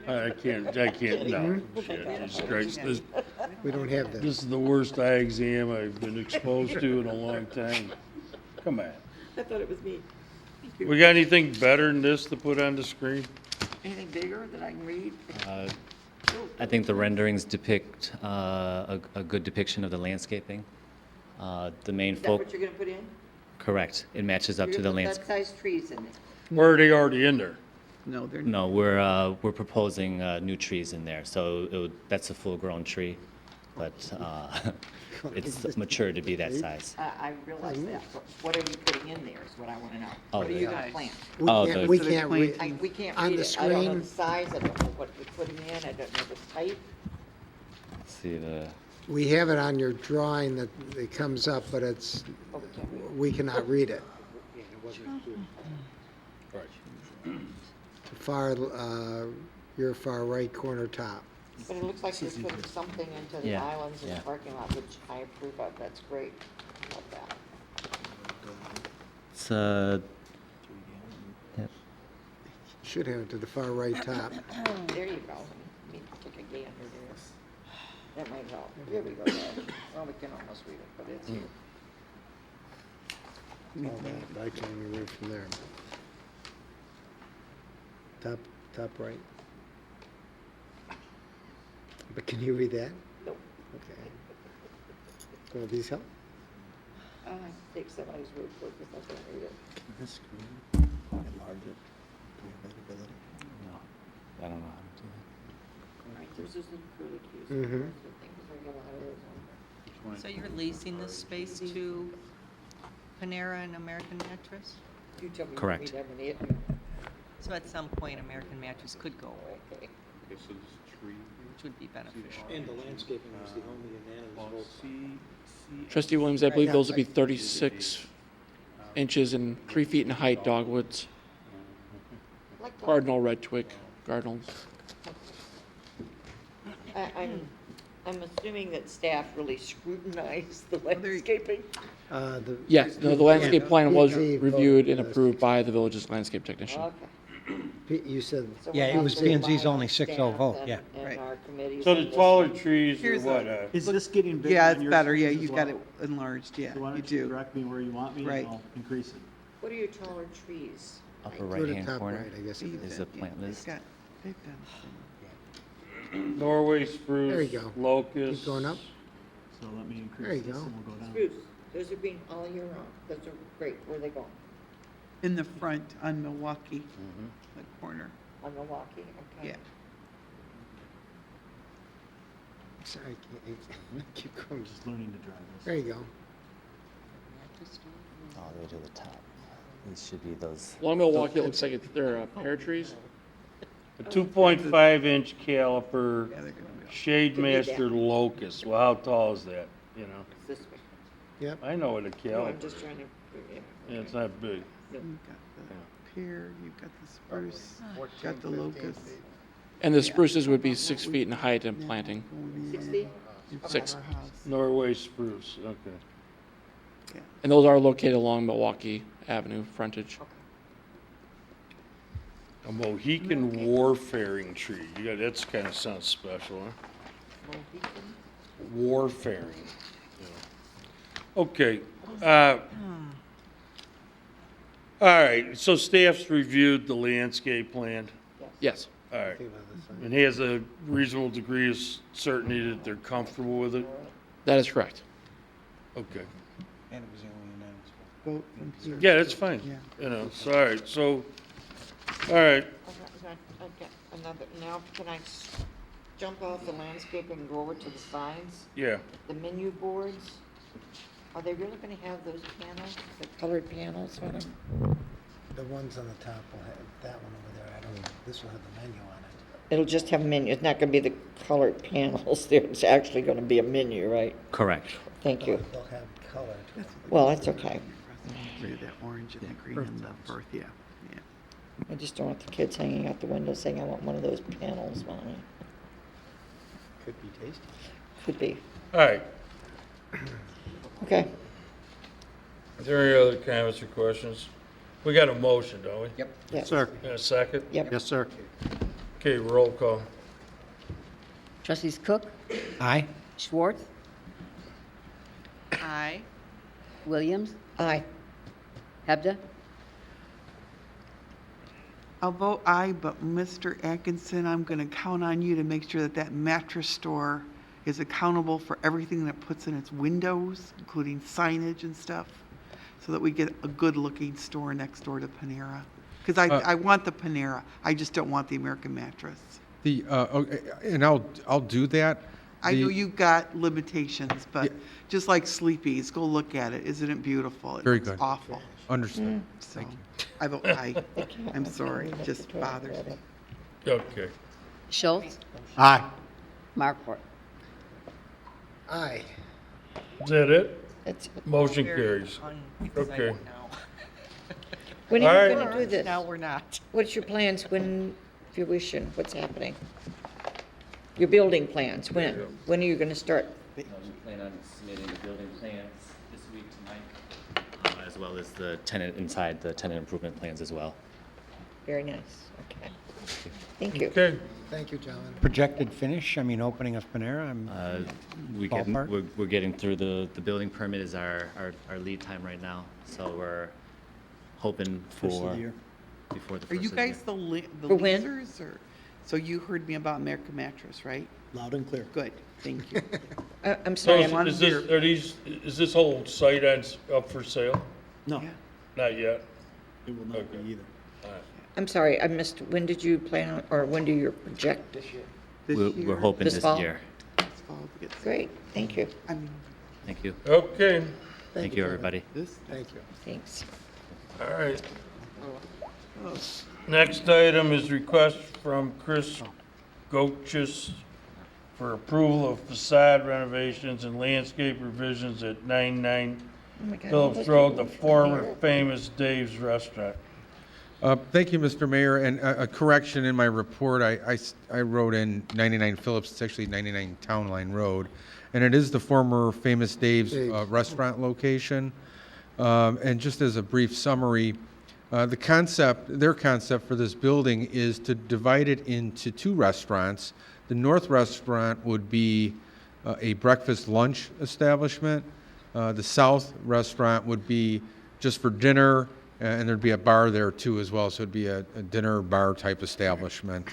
I can't, no. Shit, Jesus Christ. We don't have that. This is the worst eye exam I've been exposed to in a long time. Come on. I thought it was me. We got anything better than this to put on the screen? Anything bigger that I can read? I think the renderings depict a good depiction of the landscaping. The main Is that folk, what you're gonna put in? correct. It matches up to the You're landscape. gonna put that size trees in it? Or are they already in there? No, they're not. No, we're proposing new trees in there, so that's a full-grown tree. but it's mature to be that size. I realize that, but what are you putting in there is what I want to know. Oh, What are the- you going to plant? We can't read, We can't on read the it. I don't know screen, the size, I don't know what you're putting in, I don't know the type. Let's see the, we have it on your drawing that it comes up, but it's, we cannot read it. Far, your far right corner top. But it looks like you're putting something into the Yeah, islands and yeah. parking lot, which I approve of, that's great. Love that. it's yep. Should have it to the far right top. There you go. Let me take a gander there. That might help. There we go. Well, we can almost read it, but it's here. I can't even read from there. Top right. But can you read that? Nope. Okay. Will these help? Take somebody's word for it because I can't read it. This screen, enlarge it. Do you have that ability? No, I don't know how to do that. All right, there's this little curly cues. Mhm. There's the things where you got a lot of those on. So you're leasing this space to Panera and American Mattress? You tell me you Correct. read every name. So at some point, American Mattress could go away, Okay. which would be beneficial. And the landscaping was the only unanimous vote. Trustee Williams, I believe those would be 36 inches and 3 feet in height dogwoods. Like Cardinal red twig, cardinals. I'm assuming that staff really scrutinized the landscaping. Yes, no, the landscape plan was P&Z reviewed and vote, approved by the village's landscape technician. Okay. You said, So Yeah, we'll it was have to P&Z's rely only on 6-0 staff vote, and- yeah. And Right. our committees. So on the this taller one. trees are Here's what, Is this getting bigger Yeah, on it's your better, yeah, screens as you've got well? it enlarged, yeah, So why you don't you do. direct me where you want me Right. and I'll increase it. What are your taller trees? Upper go to right-hand top corner right, I guess. it is is. the plant They've list. got some. Norway spruce? There you go. Locust? Keep going up. So let me There you increase this go. and we'll go down. Spruce, those are being all year round, those are great, where are they going? In the front on Milwaukee, the corner, On Milwaukee, okay. yeah. Sorry, keep going. Just learning to drive this. There you go. All the way to the top. These should be those. Along Milwaukee, it looks like they're pear trees. A 2.5-inch caliper Yeah, they're gonna be. Shade Could be that. Master locust. Well, how tall is that, you know? It's this way. Yep. I know what a No, caliper I'm is. just trying to, yeah. Yeah, it's not big. You've got the pear, you've got the spruce, got the 15 locust. feet. And the spruces would be 6 feet in height and planting. 6 feet? You've got 6. our house. Norway spruce, okay. And those are located along Milwaukee Avenue frontage. A Mohican warfaring tree. Yeah, that's kind of sounds special, huh? Warfaring. Yeah. Okay. All right, so staff's reviewed the landscape plan. Yes. All right. And he has a reasonable degree of certainty that they're comfortable with it? That is correct. Okay. And it was the only unanimous Vote vote. from here. Yeah, that's fine. Yeah. You know, so, all right, so, all right. Okay, another, now can I jump off the landscaping and go over to the signs? Yeah. The menu boards, are they really gonna have those panels, the colored panels on them? The ones on the top will have, that one over there, I don't know, this will have the menu on it. It'll just have a menu, it's not gonna be the colored panels there, it's actually gonna be a menu, right? Correct. Thank you. They'll have color to it. Well, that's okay. That orange and the green and the birth, yeah, yeah. I just don't want the kids hanging out the window saying, I want one of those panels, Mommy. Could be tasty. Could be. All right. Okay. Is there any other comments or questions? We got a motion, don't we? Yep. Yes. Sir. In a second? Yep. Yes, sir. Okay, roll call. Trustees Cook, Aye. Schwartz, Aye. Williams, Aye. Hebda, I'll vote aye, but Mr. Atkinson, I'm gonna count on you to make sure that that mattress store is accountable for everything that puts in its windows, including signage and stuff, so that we get a good-looking store next door to Panera. Because I want the Panera, I just don't want the American Mattress. And I'll do that. I know you've got limitations, but just like Sleepy's, go look at it. Isn't it beautiful? It Very looks good. awful. Understood. So I vote aye. I'm sorry, it just bothers me. Okay. Schultz, Aye. Markwart. Aye. Is that it? It's, Motion carries. Okay. when All are you right. going to do this? No, we're not. What's your plans when, if you're wishing, what's happening? Your building plans, when? When are you going to start? We plan on submitting the building plans this week to Mike, as well as the tenant inside, the tenant improvement plans as well. Very nice, okay. Thank you. Okay. Thank you, gentlemen. Projected finish, I mean, opening of Panera, Ballpark? We're getting through the building permit is our lead time right now, so we're hoping First of for the year. before the Are first you of the year. guys the For when? leasers, or? So you heard me about American Mattress, right? Loud and clear. Good, thank you. I'm So sorry, is this whole site up for sale? No, Yeah. Not yet? it will not be either. I'm sorry, I missed, when did you plan on, or when do you project? This We're year, hoping This this fall? year. this fall to get- Great, thank you. I mean, Thank you. Okay, Thank you, everybody. this, Thank you. Thanks. all right. Next item is request from Chris Goches for approval of facade renovations and landscape revisions at 99 Oh my God, Phillips Road, the former famous Dave's Restaurant. Thank you, Mr. Mayor, and a correction in my report, I wrote in 99 Phillips, it's actually 99 Townline Road, and it is the former Famous Dave's restaurant location. And just as a brief summary, their concept for this building is to divide it into two restaurants. The north restaurant would be a breakfast lunch establishment. The south restaurant would be just for dinner, and there'd be a bar there too as well, so it'd be a dinner bar type establishment.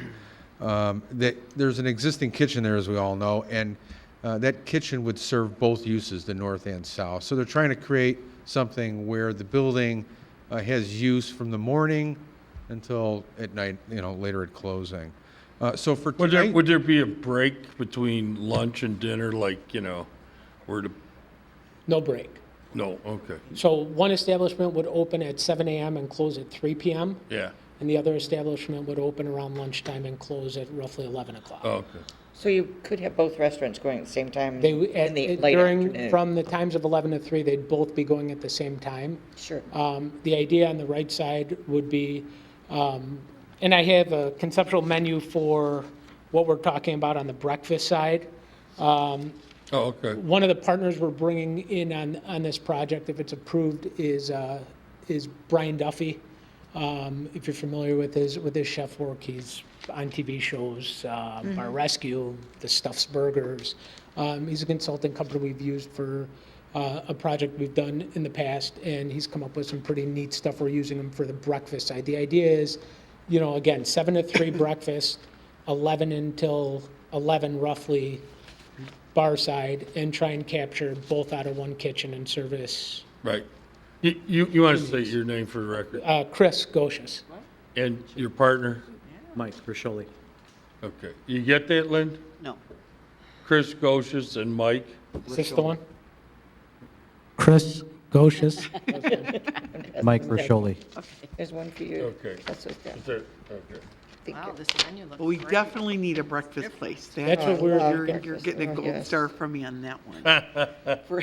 There's an existing kitchen there, as we all know, and that kitchen would serve both uses, the north and south. So they're trying to create something where the building has use from the morning until at night, later at closing. So for tonight, Would there be a break between lunch and dinner, like, where the, No break. no, okay, So one establishment would open at 7 a.m. and close at 3 p.m., yeah, and the other establishment would open around lunchtime and close at roughly 11 o'clock. okay. So you could have both restaurants going at the same time They, in the late during, afternoon? from the times of 11 to 3, they'd both be going at the same time. Sure. The idea on the right side would be, and I have a conceptual menu for what we're talking about on the breakfast side. Oh, okay. One of the partners we're bringing in on this project, if it's approved, is Brian Duffy. If you're familiar with his chef work, he's on TV shows, Bar Rescue, the Stuffs Burgers. He's a consulting company we've used for a project we've done in the past, and he's come up with some pretty neat stuff. We're using him for the breakfast side. The idea is, again, 7 to 3 breakfast, 11 until 11 roughly bar side, and try and capture both out of one kitchen and service. Right. You want to state your name for the record? Chris Goches. And your partner? Mike Risholi. Okay. You get that, Lynn? no. Chris Goches and Mike? Is this the one? Chris Goches. Mike Risholi. There's one for you. Okay. That's what's that. Is there, okay. Thank Wow, you. this menu looks But we great. definitely need a breakfast place. That's what we're You're breakfast. getting a Oh, gold yes. star from me on that one. For-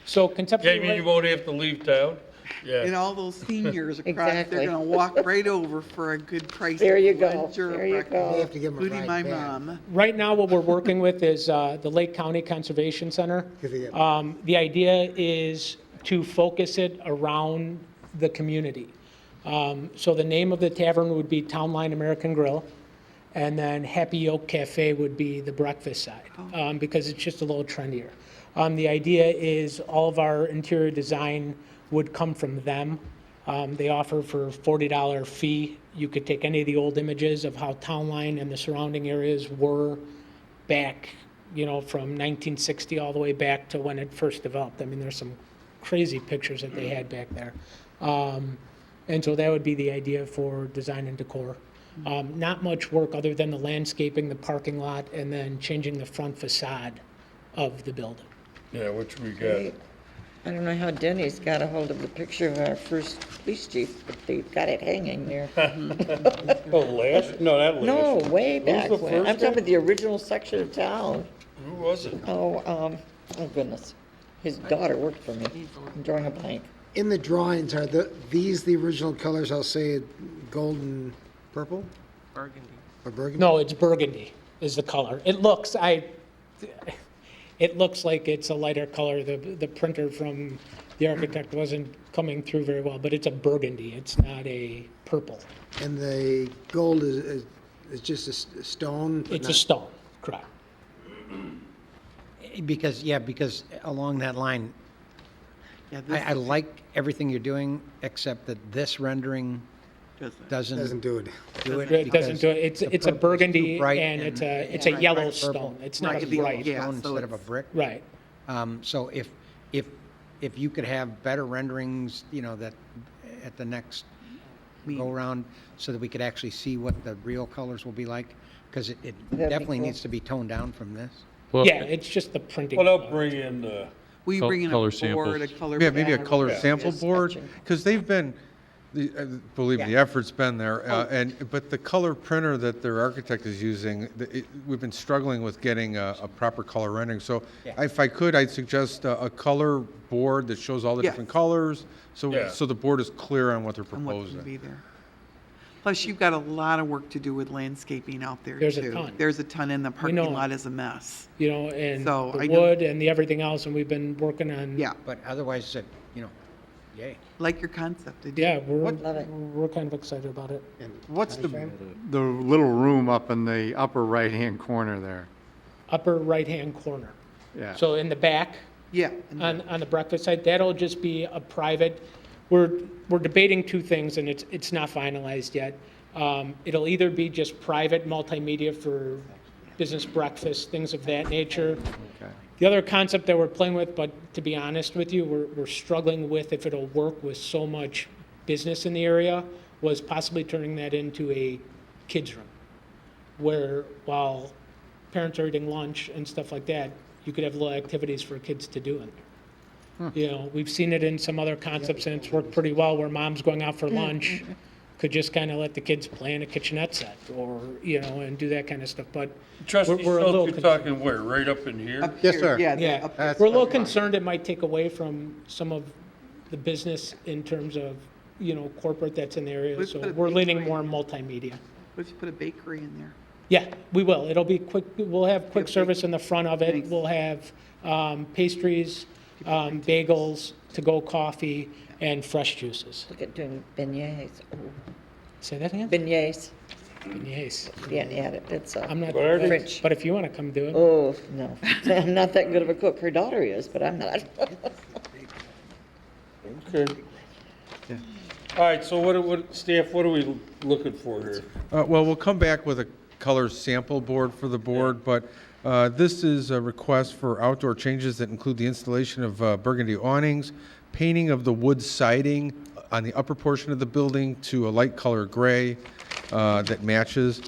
So Yeah, conceptually, you mean you won't have to leave town? And Yeah. all those seniors across, Exactly. they're gonna walk right over for a good price. There you of go. lunch or a There you breakfast, go. They have to give them a Including ride my back. mom. right now what we're working with is the Lake County Conservation Center. 'Cause they get- The idea is to focus it around the community. So the name of the tavern would be Townline American Grill, and then Happy Oak Cafe would be the breakfast side, because it's just a little trendier. The idea is all of our interior design would come from them. They offer for $40 fee. You could take any of the old images of how Townline and the surrounding areas were back, from 1960 all the way back to when it first developed. I mean, there's some crazy pictures that they had back there. And so that would be the idea for design and decor. Not much work other than the landscaping, the parking lot, and then changing the front facade of the building. Yeah, which we got. Great. I don't know how Denny's got a hold of the picture of our first police chief, but they've got it hanging there. Oh, last, no, not last. No, year. way Who was back the when. first I'm talking guy? about the original section of town. Who was it? Oh goodness. His daughter worked for me. I'm drawing a blank. In the drawings, are these the original colors, I'll say golden purple Burgundy. or burgundy? No, it's burgundy is the color. It looks like it's a lighter color. The printer from the architect wasn't coming through very well, but it's a burgundy. It's not a purple. And the gold is just a stone? but It's a not- stone, correct. Because along that line, Yeah, this I like everything you're doing, except that this rendering doesn't. Doesn't do it. do it. It doesn't do it. because It's the a purple is too burgundy bright and it's a bright yellow purple. stone. It's not Right, a the- bright. yeah, Stone so instead of a it's- brick. Right. So if you could have better renderings, that at the next go-around, so that we could actually see what the real colors will be like, because it be definitely cool. needs to be toned down from this. Yeah, it's just the printing. Well, I'll bring in the, Will you Col- bring in a color board, samples. a color? Yeah, maybe a palette? color Yeah. sample Just board, sketching. because they've been, believe me, the effort's been there. But the color printer that their architect is using, we've been struggling with getting a proper color rendering. So if I could, I'd suggest a color board that shows all the Yeah. different colors, Yeah. so the board is clear on what they're And what's gonna proposing. be there. Plus, you've got a lot of work to do with landscaping out there, too. There's a ton. There's a ton, and the parking know. lot is a mess. And So, the I know- wood and the everything else, and we've been working on. Yeah, But otherwise, yay. like your concept. I do. Yeah, Love it. we're kind of excited about it. What's the little room up in the upper right-hand corner there? Upper right-hand corner. Yeah. So in the back, Yeah. and on the breakfast side, that'll just be a private, we're debating two things, and it's not finalized yet. It'll either be just private multimedia for business breakfast, things of that nature. The other concept that we're playing with, but to be honest with you, we're struggling with if it'll work with so much business in the area, was possibly turning that into a kids' room, where while parents are eating lunch and stuff like that, you could have little activities for kids to do in there. We've seen it in some other concepts, and it's worked pretty well, where mom's going out for lunch, could just kind of let the kids play in a kitchenette set, or, and do that kind of stuff, but trustee we're a little Schultz, you're concerned. talking where, right up in here? Up Yes, here, sir. Yeah, Yeah, up there. we're a little concerned it might take away from some of the business in terms of, corporate that's in the area, Let's so put a we're leaning bakery. more on multimedia. Let's put a bakery in there. Yeah, we will. It'll be quick, we'll have quick Yeah, service in the front of it. Thanks. We'll have pastries, bagels, to-go coffee, and fresh juices. Look at doing beignets. Oh, Say that again? beignets. Yes. Yeah, it's I'm not, What are they? French. but if you want to come do it. Oh, no. I'm not that good of a cook. Her daughter is, but I'm not. Okay. All right, so staff, what are we looking for here? Well, we'll come back with a color sample board for the board, but this is a request for outdoor changes that include the installation of burgundy awnings, painting of the wood siding on the upper portion of the building to a light color gray that matches,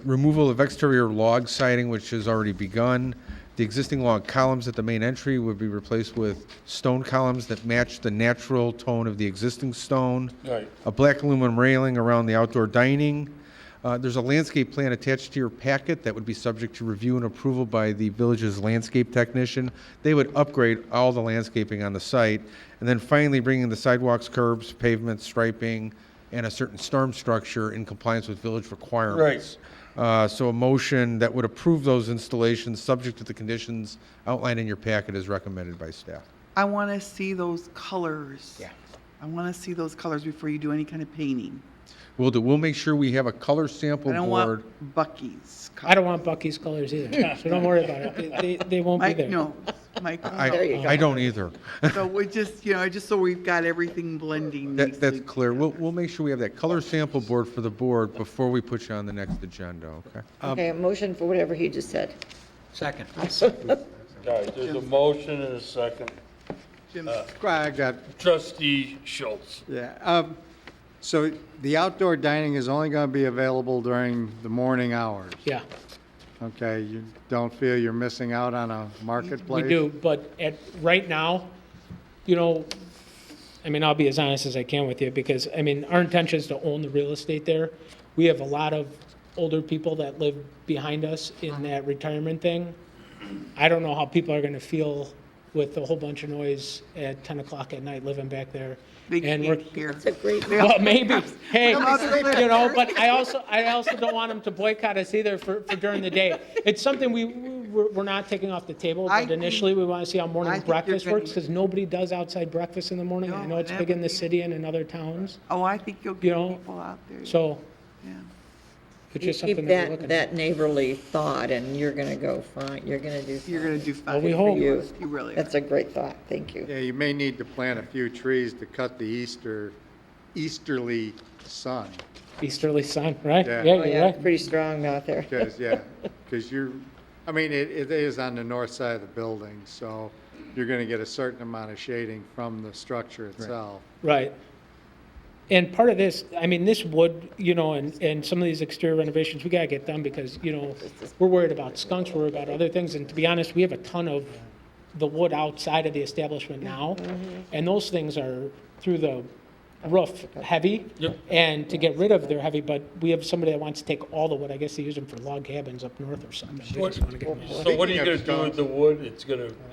removal of exterior log siding, which has already begun. The existing log columns at the main entry would be replaced with stone columns that match the natural tone of the existing stone. Right. A black aluminum railing around the outdoor dining. There's a landscape plan attached to your packet that would be subject to review and approval by the village's landscape technician. They would upgrade all the landscaping on the site. And then finally, bringing the sidewalks, curbs, pavements, striping, and a certain storm structure in compliance with village requirements. So a motion that would approve those installations, subject to the conditions outlined in your packet, is recommended by staff. I want to see those colors. Yeah. I want to see those colors before you do any kind of painting. We'll make sure we have a color sample I don't board. want Bucky's. I don't want Bucky's colors either, so don't worry about it. They won't be Mike, there. no, Mike. There you go. I don't either. So we just, just so we've got everything blending. That's nicely. clear. We'll make sure we have that color sample board for the board before we put you on the next agenda, okay? Okay, a motion for whatever he just said. Second. All right, there's a motion and a second. Jim, I got Trustee Schultz. Yeah, So the outdoor dining is only going to be available during the morning hours? Yeah, Okay, you don't feel you're missing out on a we marketplace? do, but right now, you know, I mean, I'll be as honest as I can with you, because, I mean, our intention is to own the real estate there. We have a lot of older people that live behind us in that retirement thing. I don't know how people are gonna feel with a whole bunch of noise at 10 o'clock at night living back there. They And can't we're, hear. It's a great. well, maybe, hey, Come out to the you know, but I also don't want them to boycott us either for during the day. It's something we're not taking off the table, I but think- initially we want to see how I morning think you're breakfast gonna- works, because nobody does outside breakfast in the morning. I No, know it's big in the city and in other towns, Oh, I think you'll You get know, people out there. so Yeah. it's just Keep something that we're looking at. that neighborly thought, and you're gonna go fine, you're gonna do You're gonna do fine. we hope. You. You really are. That's a great thought. Thank you. Yeah, you may need to plant a few trees to cut the easterly sun. Easterly sun, right? Yeah. Yeah, Oh, you're yeah, it's right. pretty strong out there. Because, yeah, because I mean, it is on the north side of the building, so you're going to get a certain amount of shading from the structure itself. Right. And part of this, I mean, this wood, you know, and some of these exterior renovations, we gotta get done because, you know, we're worried about skunks, we're worried about other things, and to be honest, we have a ton of the wood outside of the establishment now, and those things are through the roof heavy, and to get rid of, they're heavy, but we have somebody that wants to take all the wood, I guess they use them for log cabins up north or something. We just wanna get them out. So what are you gonna do with the wood? You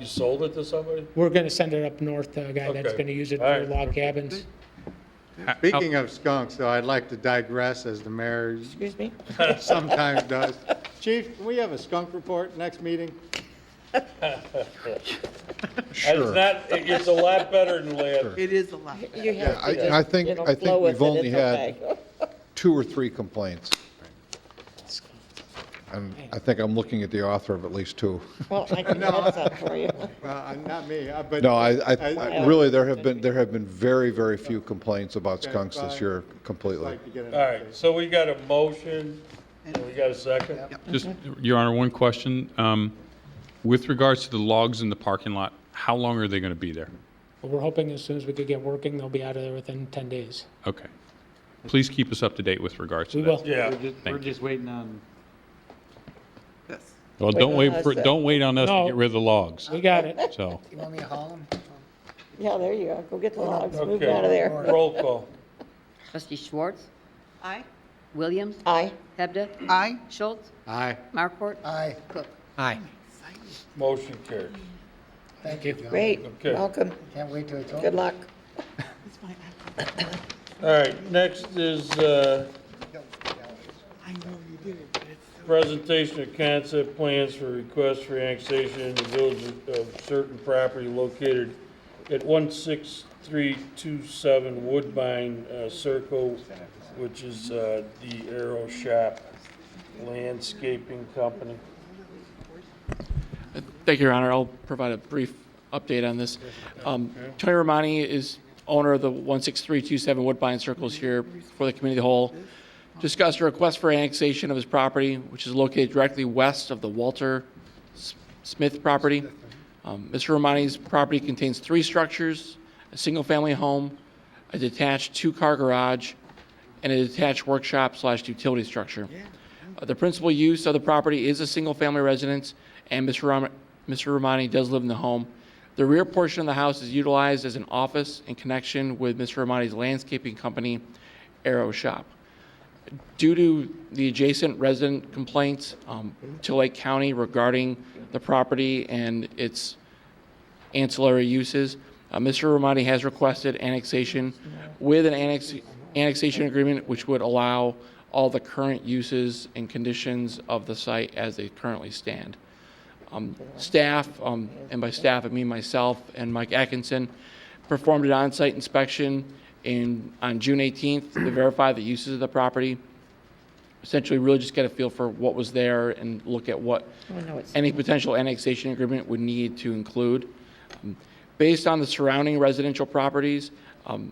sold it to somebody? We're gonna send it up north to a guy that's Okay. gonna use it All for right. log cabins. Speaking of skunks, though, I'd like to digress, as the mayor Excuse me? sometimes does. Chief, can we have a skunk report next meeting? It's a lot better than last. It is a lot. You have I to I think, you know, I think flow with we've it. only It's had okay. 2 or 3 complaints. And I think I'm looking at the author of at least 2. Well, I can add some for you. Not me, but. No, really, there have been very, very few complaints about skunks this year completely. Like to get an All right, so we got a motion, and we got a second? Just, Your Honor, one question. With regards to the logs in the parking lot, how long are they going to be there? But we're hoping as soon as we could get working, they'll be out of there within 10 days. Okay. Please keep us up to date with regards to We that. will. Yeah. We're just waiting on. Yes. Well, don't wait on us to No. get rid of the logs, We got it. so. You want me to haul them? Yeah, there you go. Go get the logs. Move Okay. out of there. Roll call. Trustee Schwartz, Aye. Williams, Aye. Hebda, Aye. Schultz, Aye. Markwart. Aye. Cook. Aye. Motion carried. Thank you. Great. Okay. Welcome. Can't wait till it's over. Good luck. All right, next is, I know you did it, but it's presentation of concept plans for request for annexation in the village of certain property located at 16327 Woodbine Circle, which is the Aero Shop Landscaping Company. Thank you, Your Honor. I'll provide a brief update on this. Tony Romani is owner of the 16327 Woodbine Circles here for the committee of the whole. Discussed a request for annexation of his property, which is located directly west of the Walter Smith property. Mr. Romani's property contains 3 structures, a single-family home, a detached 2-car garage, and a detached workshop/utility structure. The principal use of the property is a single-family residence, and Mr. Romani does live in the home. The rear portion of the house is utilized as an office in connection with Mr. Romani's landscaping company, Aero Shop. Due to the adjacent resident complaints to Lake County regarding the property and its ancillary uses, Mr. Romani has requested annexation with an annexation agreement which would allow all the current uses and conditions of the site as they currently stand. Staff, and by staff I mean myself and Mike Atkinson, performed an on-site inspection on June 18th to verify the uses of the property. Essentially, really just get a feel for what was there and look at what any potential annexation agreement would need to include. Based on the surrounding residential properties,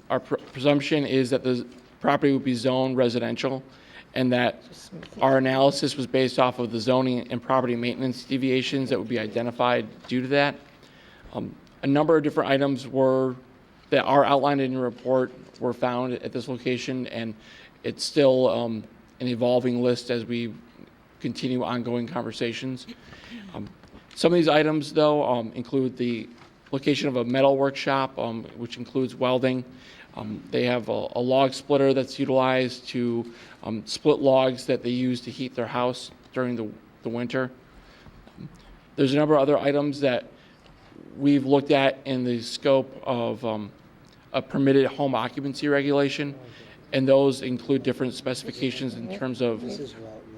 our presumption is that the property would be zoned residential, and that our analysis was based off of the zoning and property maintenance deviations that would be identified due to that. A number of different items were that are outlined in your report were found at this location, and it's still an evolving list as we continue ongoing conversations. Some of these items, though, include the location of a metal workshop, which includes welding. They have a log splitter that's utilized to split logs that they use to heat their house during the winter. There's a number of other items that we've looked at in the scope of a permitted home occupancy regulation, and those include different specifications in terms of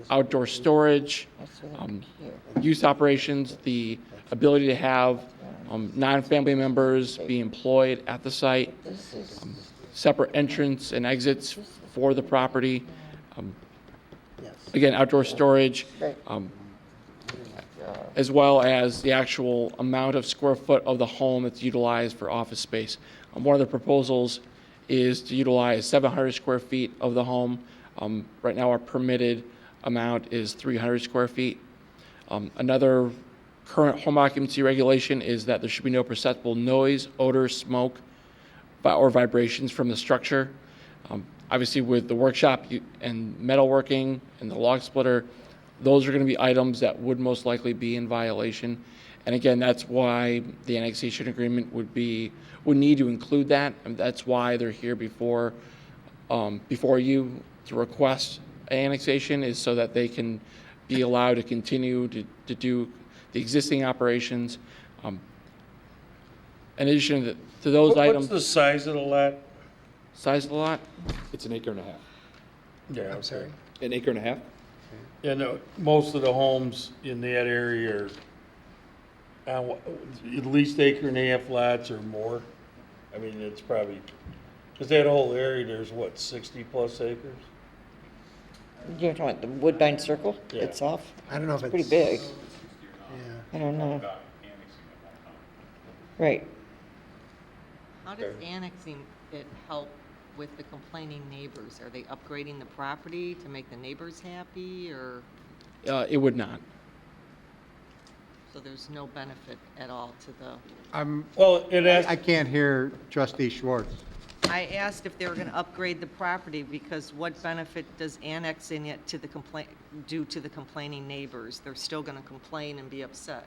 outdoor storage, use operations, the ability to have non-family members be employed at the site, separate entrance and exits for the property, again, outdoor storage, as well as the actual amount of square foot of the home that's utilized for office space. One of the proposals is to utilize 700 square feet of the home. Right now, our permitted amount is 300 square feet. Another current home occupancy regulation is that there should be no perceptible noise, odor, smoke, or vibrations from the structure. Obviously, with the workshop and metalworking and the log splitter, those are going to be items that would most likely be in violation. And again, that's why the annexation agreement would need to include that, and that's why they're here before you to request annexation, is so that they can be allowed to continue to do the existing operations. In addition to those items. What's the size of the lot? Size of the lot? It's an acre and a half. Yeah, I'm sorry. An acre and a half? Yeah, no, most of the homes in that area are at least acre and a half lots or more. I mean, it's probably, because that whole area, there's what, 60 plus acres? You're talking about the Woodbine Circle Yeah. itself? I don't know if It's pretty big. Yeah. I don't know. Right. How does annexing it help with the complaining neighbors? Are they upgrading the property to make the neighbors happy, or? It would not. So there's no benefit at all to the? I can't hear Trustee Schwartz. I asked if they were gonna upgrade the property, because what benefit does annexing it to the do to the complaining neighbors? They're still gonna complain and be upset.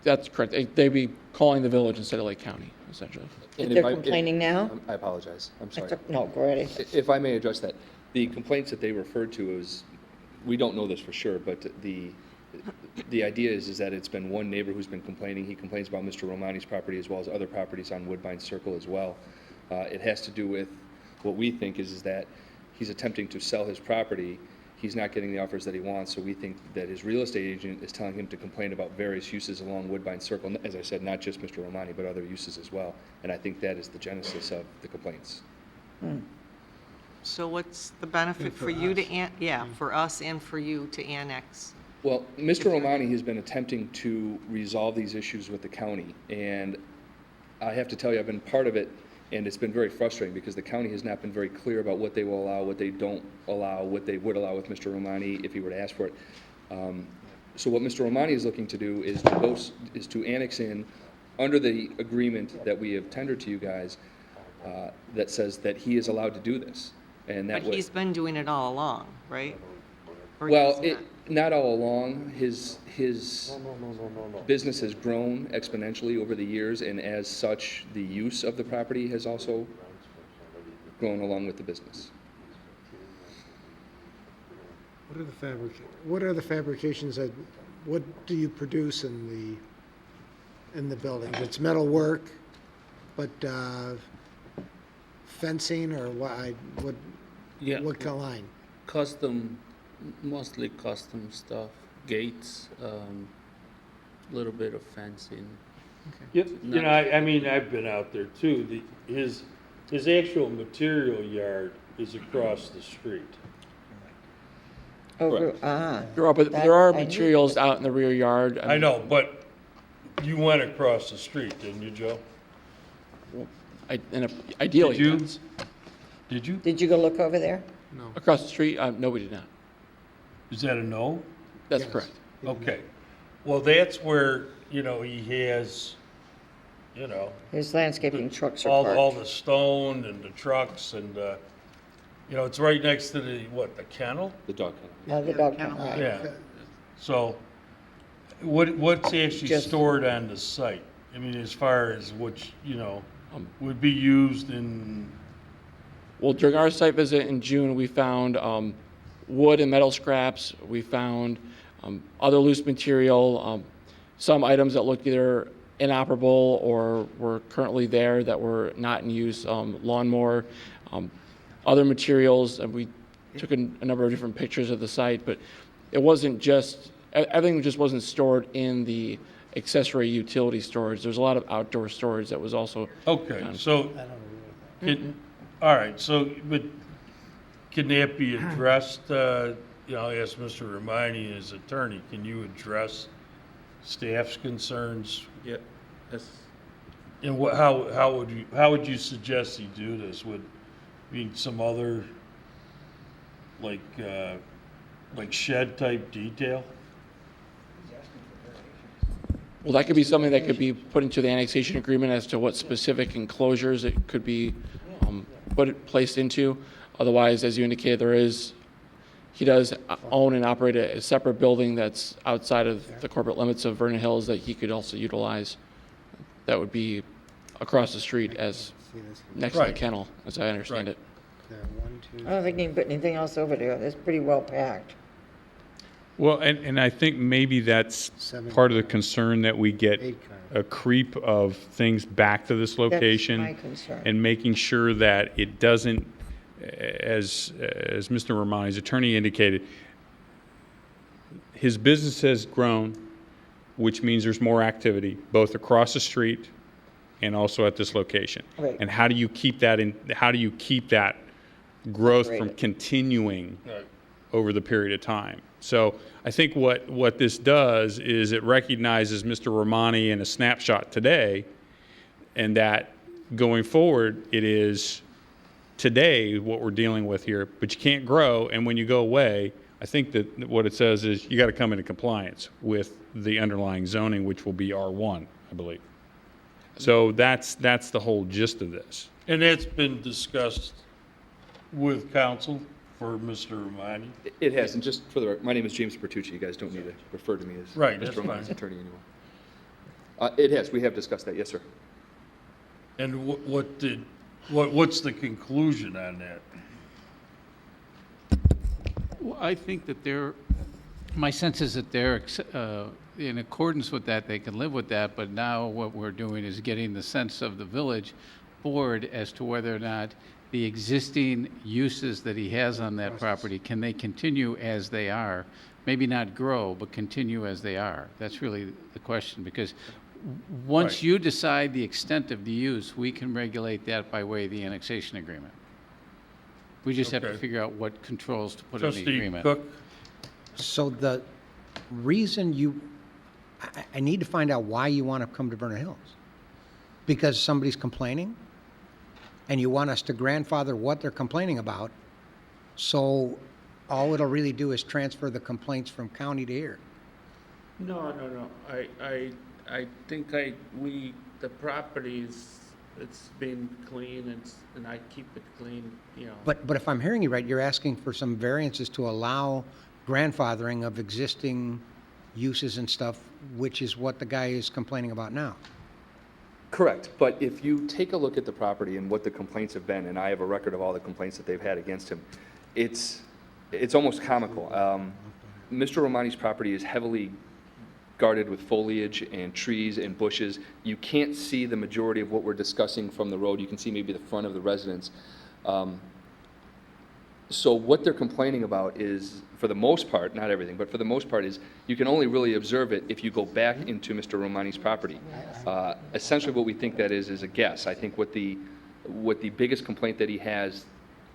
That's correct. They'd be calling the village instead of Lake County, essentially. But they're complaining now? I apologize. I'm sorry. No, go ahead. If I may address that, the complaints that they referred to is, we don't know this for sure, but the idea is that it's been one neighbor who's been complaining. He complains about Mr. Romani's property as well as other properties on Woodbine Circle as well. It has to do with what we think is that he's attempting to sell his property. He's not getting the offers that he wants, so we think that his real estate agent is telling him to complain about various uses along Woodbine Circle. As I said, not just Mr. Romani, but other uses as well. And I think that is the genesis of the complaints. So what's the benefit for you to, for us and for you to annex? Well, Mr. Romani has been attempting to resolve these issues with the county, and I have to tell you, I've been part of it, and it's been very frustrating because the county has not been very clear about what they will allow, what they don't allow, what they would allow with Mr. Romani if he were to ask for it. So what Mr. Romani is looking to do is to annex in under the agreement that we have tendered to you guys that says that he is allowed to do this. And that But he's been doing it all along, right? Or well, he's not all along. His business has grown exponentially over the years, and as such, the use of the property has also grown along with the business. What are the fabrications that, what do you produce in the building? It's metal work, but fencing or what Yeah. kind of line? Custom, mostly custom stuff, gates, little bit of fencing. You know, I mean, I've been out there too. His actual material yard is across the street. Oh, But there are materials out in the rear yard. I know, but you went across the street, didn't you, Joe? Ideally, Did you? yes. Did you? Did you go look over there? No. Across the street? No, we did not. Is that a no? That's Yes. correct. Okay. Well, that's where, you know, he has, you know. His landscaping trucks are All parked. the stone and the trucks and, you know, it's right next to the kennel? The dog kennel. The dog kennel, right. Yeah. So what's actually Just- stored on the site? I mean, as far as which, you know, would be used in, Well, during our site visit in June, we found wood and metal scraps. We found other loose material, some items that looked either inoperable or were currently there that were not in use, lawnmower, other materials. And we took a number of different pictures of the site, but it wasn't just, everything just wasn't stored in the accessory utility storage. There's a lot of outdoor storage that was also okay, done. so, all right, so, but can that be addressed, you know, I asked Mr. Romani, his attorney, can you address staff's concerns? Yeah, yes. And how would you suggest he do this? Would be some other, like shed type detail? Well, that could be something that could be put into the annexation agreement as to what specific enclosures it could be placed into. Otherwise, as you indicated, he does own and operate a separate building that's outside of the corporate limits of Vernon Hills that he could also utilize. That would be across the street as next to the Right. kennel, as I understand Right. it. I don't think you can put anything else over there. It's pretty well packed. Well, and I think maybe that's part of the concern that we get a creep of things back to this location. my concern. And making sure that it doesn't, as Mr. Romani's attorney indicated, his business has grown, which means there's more activity, both across the street and also at this location. Right. And how do you keep that growth from Operated. continuing Right. over the period of time? So I think what this does is it recognizes Mr. Romani in a snapshot today, and that going forward, it is today what we're dealing with here, but you can't grow, and when you go away, I think that what it says is you got to come into compliance with the underlying zoning, which will be R1, I believe. So that's the whole gist of this. And that's been discussed with counsel for Mr. Romani? It has, and just for the record, my name is James Bertucci. You guys don't need to refer to me as Right, that's Mr. Romani's fine. attorney anymore. It has. We have discussed that. Yes, sir. And what's the conclusion on that? Well, I think that my sense is that they're in accordance with that, they can live with that, but now what we're doing is getting the sense of the village board as to whether or not the existing uses that he has on that property, can they continue as they are? Maybe not grow, but continue as they are. That's really the question, because once Right. you decide the extent of the use, we can regulate that by way of the annexation agreement. We just have to Okay. figure out what controls to put in the Trustee agreement. Cook? So the reason I need to find out why you want to come to Vernon Hills. Because somebody's complaining? And you want us to grandfather what they're complaining about, so all it'll really do is transfer the complaints from county to here. No. I think the property it's been clean and I keep it clean, you know. But if I'm hearing you right, you're asking for some variances to allow grandfathering of existing uses and stuff, which is what the guy is complaining about now. Correct, but if you take a look at the property and what the complaints have been, and I have a record of all the complaints that they've had against him, it's almost comical. Mr. Romani's property is heavily guarded with foliage and trees and bushes. You can't see the majority of what we're discussing from the road. You can see maybe the front of the residence. So what they're complaining about is, for the most part, not everything, but for the most part, is you can only really observe it if you go back into Mr. Romani's property. Essentially what we think that is a guess. I think what the biggest complaint that he has,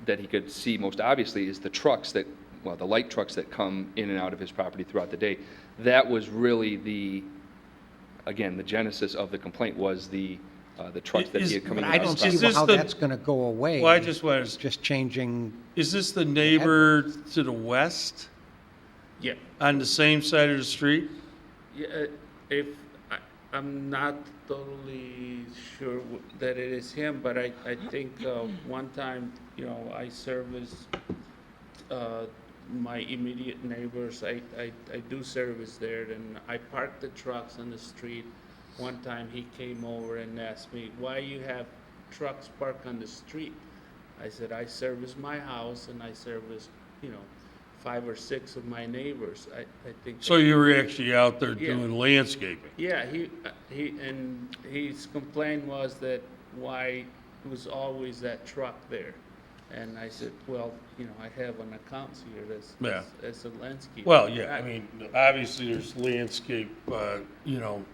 that he could see most obviously, is the trucks the light trucks that come in and out of his property throughout the day. That was really the genesis of the complaint was the trucks that he had coming But out I of his don't property. see how that's going to go away. Well, I just wanted to, Just changing, is this the neighbor to the west Yeah. on the same side of the street? Yeah, if I'm not totally sure that it is him, but I think one time, you know, I serviced my immediate neighbors. I do service there, and I parked the trucks on the street. One time he came over and asked me, why you have trucks parked on the street? I said, I service my house and I service, you know, 5 or 6 of my neighbors. I think. So you were actually out there Yeah. doing landscaping? Yeah, his complaint was that why was always that truck there? And I said, well, you know, I have an account here as a landscaper. Well, yeah, I mean, obviously there's landscape, you know,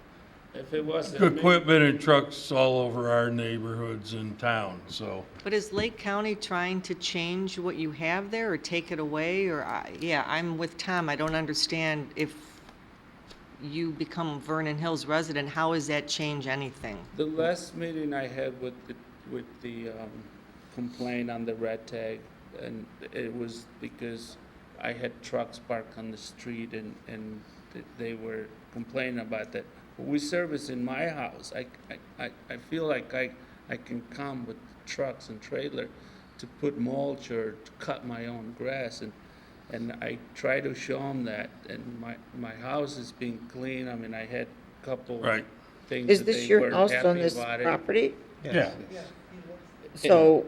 If it was equipment and trucks all over our neighborhoods in town, so. But is Lake County trying to change what you have there or take it away? Or, yeah, I'm with Tom. I don't understand if you become a Vernon Hills resident, how does that change anything? The last meeting I had with the complaint on the red tag, and it was because I had trucks parked on the street and they were complaining about that. We service in my house. I feel like I can come with trucks and trailer to put mulch or to cut my own grass, and I try to show them that. And my house is being clean. I mean, I had a couple things Is that this they your weren't house happy on this about it. property? Yeah. So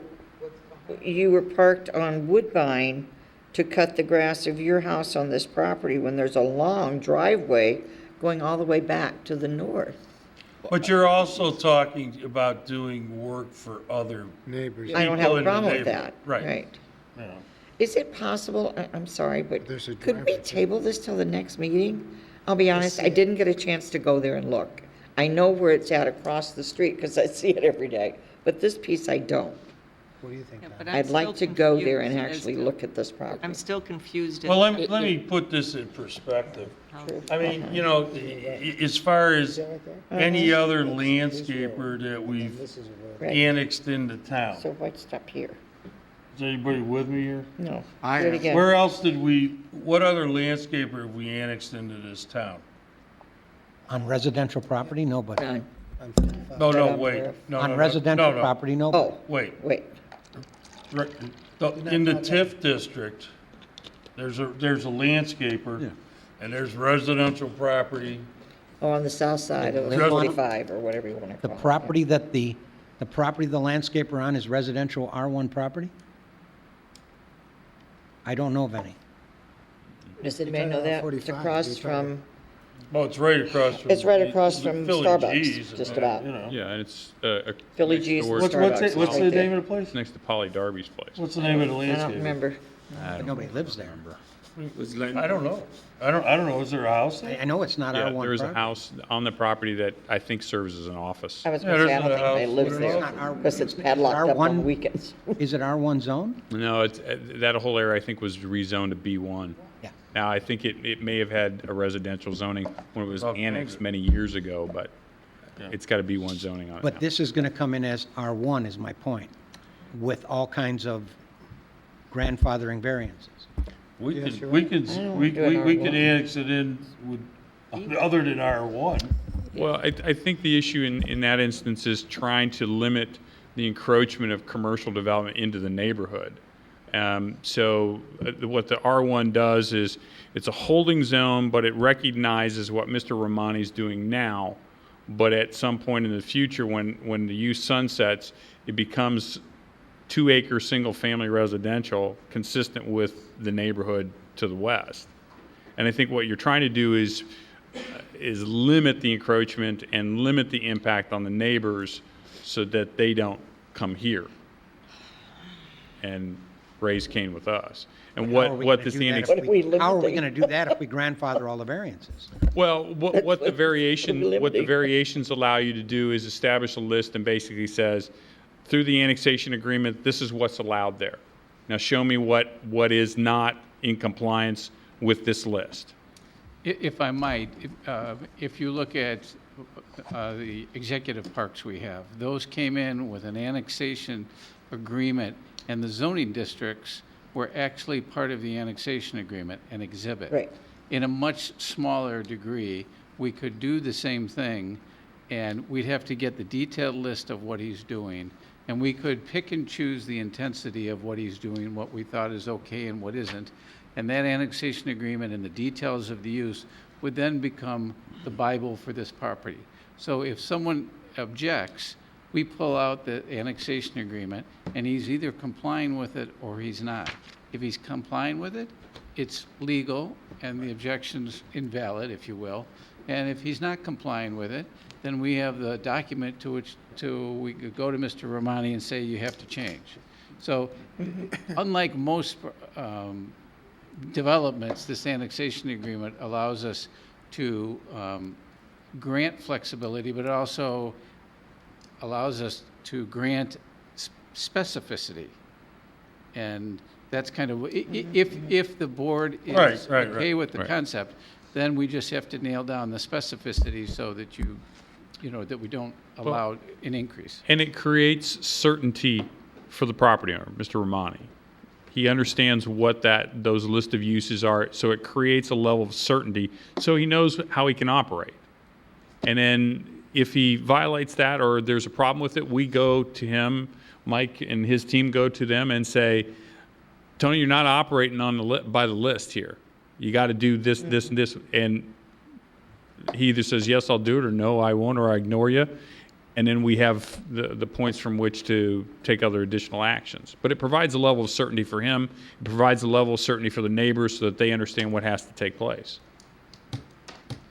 you were parked on Woodbine to cut the grass of your house on this property when there's a long driveway going all the way back to the north. But you're also talking about doing work for other Neighbors. I don't have people a in the problem with neighborhood. that. Right. Yeah. Is it possible, I'm sorry, but There's a could we driveway. table this till the next meeting? I'll be honest, I didn't get a chance to go there and look. I know where it's at across the street because I see it every day, but this piece I don't. What do you think? Yeah, Don? but I'm I'd like still to go there and confused as actually to- look at this property. I'm still confused. Well, let me put this in perspective. I mean, you know, as far as any other landscaper that we've Right. annexed into town. So what's up here? Is anybody with me here? No. I Do it am. again. Where else what other landscaper have we annexed into this town? On residential property, nobody. None. No, That no, I'm wait. aware of. No, On no, no, residential no, no. property, nobody. Oh, Wait. wait. Right, in the TIF district, there's a landscaper, and there's residential property. Oh, on the south side of Just- 45 or whatever you want to The call it. property that the property the landscaper on is residential R1 property? I don't know of any. Does anybody know that? It's 45, across you're from, Well, it's right across from. It's right across from Philly Starbucks, G's, just and, about. You know. Yeah, and it's Philly next G's door- and What's Starbucks. what's the right there. name of the place? It's next to Polly Darby's place. What's the name of the I landscaper? don't remember. But nobody lives there. Was Len- I don't know. I don't know. Is there a house there? I know it's not Yeah, R1 there is a property. house on the property that I think serves as an office. I was Yeah, going to say, I there's don't a think anybody house. lives It's there not our- because it's padlocked up on R1. weekends. Is it R1 zone? No, it's, that whole area I think was rezoned to B1. Yeah. Now, I think it may have had a residential zoning when it was Okay. annexed many years ago, but it's got a B1 zoning on it But now. this is going to come in as R1 is my point, with all kinds of grandfathering variances. We Yes, could, you're we right. could, I don't we, wanna do it we R1. could annex it in with, other than R1. Well, I think the issue in that instance is trying to limit the encroachment of commercial development into the neighborhood. So what the R1 does is it's a holding zone, but it recognizes what Mr. Romani's doing now. But at some point in the future, when the use sunsets, it becomes 2-acre single-family residential consistent with the neighborhood to the west. And I think what you're trying to do is limit the encroachment and limit the impact on the neighbors so that they don't come here and raise Cain with us. And How are we what gonna this do that annex, if What are we How are we limiting? going to do that if we grandfather all the variances? well, what the what we're limiting. variations allow you to do is establish a list and basically says, through the annexation agreement, this is what's allowed there. Now show me what is not in compliance with this list. If I might, if you look at the executive parks we have, those came in with an annexation agreement, and the zoning districts were actually part of the annexation agreement, an exhibit. Right. In a much smaller degree, we could do the same thing and we'd have to get the detailed list of what he's doing, and we could pick and choose the intensity of what he's doing, what we thought is okay and what isn't, and that annexation agreement and the details of the use would then become the Bible for this property. So if someone objects, we pull out the annexation agreement, and he's either complying with it or he's not. If he's complying with it, it's legal, and the objection's invalid, if you will. And if he's not complying with it, then we have the document to which we could go to Mr. Romani and say, you have to change. So unlike most developments, this annexation agreement allows us to grant flexibility, but it also allows us to grant specificity. And that's kind of, if the board is okay with the concept, then we just have to nail down the specificity so that that we don't allow an increase. And it creates certainty for the property owner, Mr. Romani. He understands what those list of uses are, so it creates a level of certainty so he knows how he can operate. And then if he violates that or there's a problem with it, we go to him, Mike and his team go to them and say, Tony, you're not operating by the list here. You got to do this, this, and this. And he either says, yes, I'll do it, or no, I won't, or I ignore you. And then we have the points from which to take other additional actions. But it provides a level of certainty for him. It provides a level of certainty for the neighbors so that they understand what has to take place.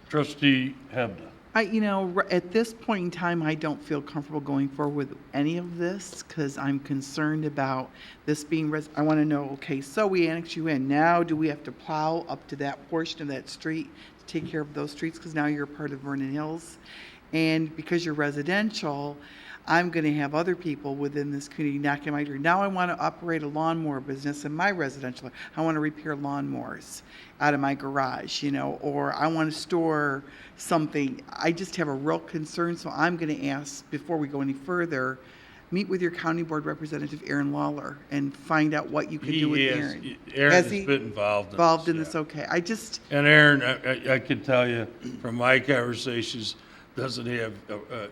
Trustee Hebda. At this point in time, I don't feel comfortable going forward with any of this because I'm concerned about this being, I want to know, okay, so we annex you in. Now, do we have to plow up to that portion of that street to take care of those streets? Because now you're part of Vernon Hills. And because you're residential, I'm going to have other people within this community knocking on my door. Now I want to operate a lawnmower business in my residential. I want to repair lawnmowers out of my garage, or I want to store something. I just have a real concern, so I'm going to ask, before we go any further, meet with your county board representative, Aaron Lawler, and find out what you can do with Aaron. Aaron has been involved in this. Okay. And Aaron, I can tell you from my conversations, doesn't have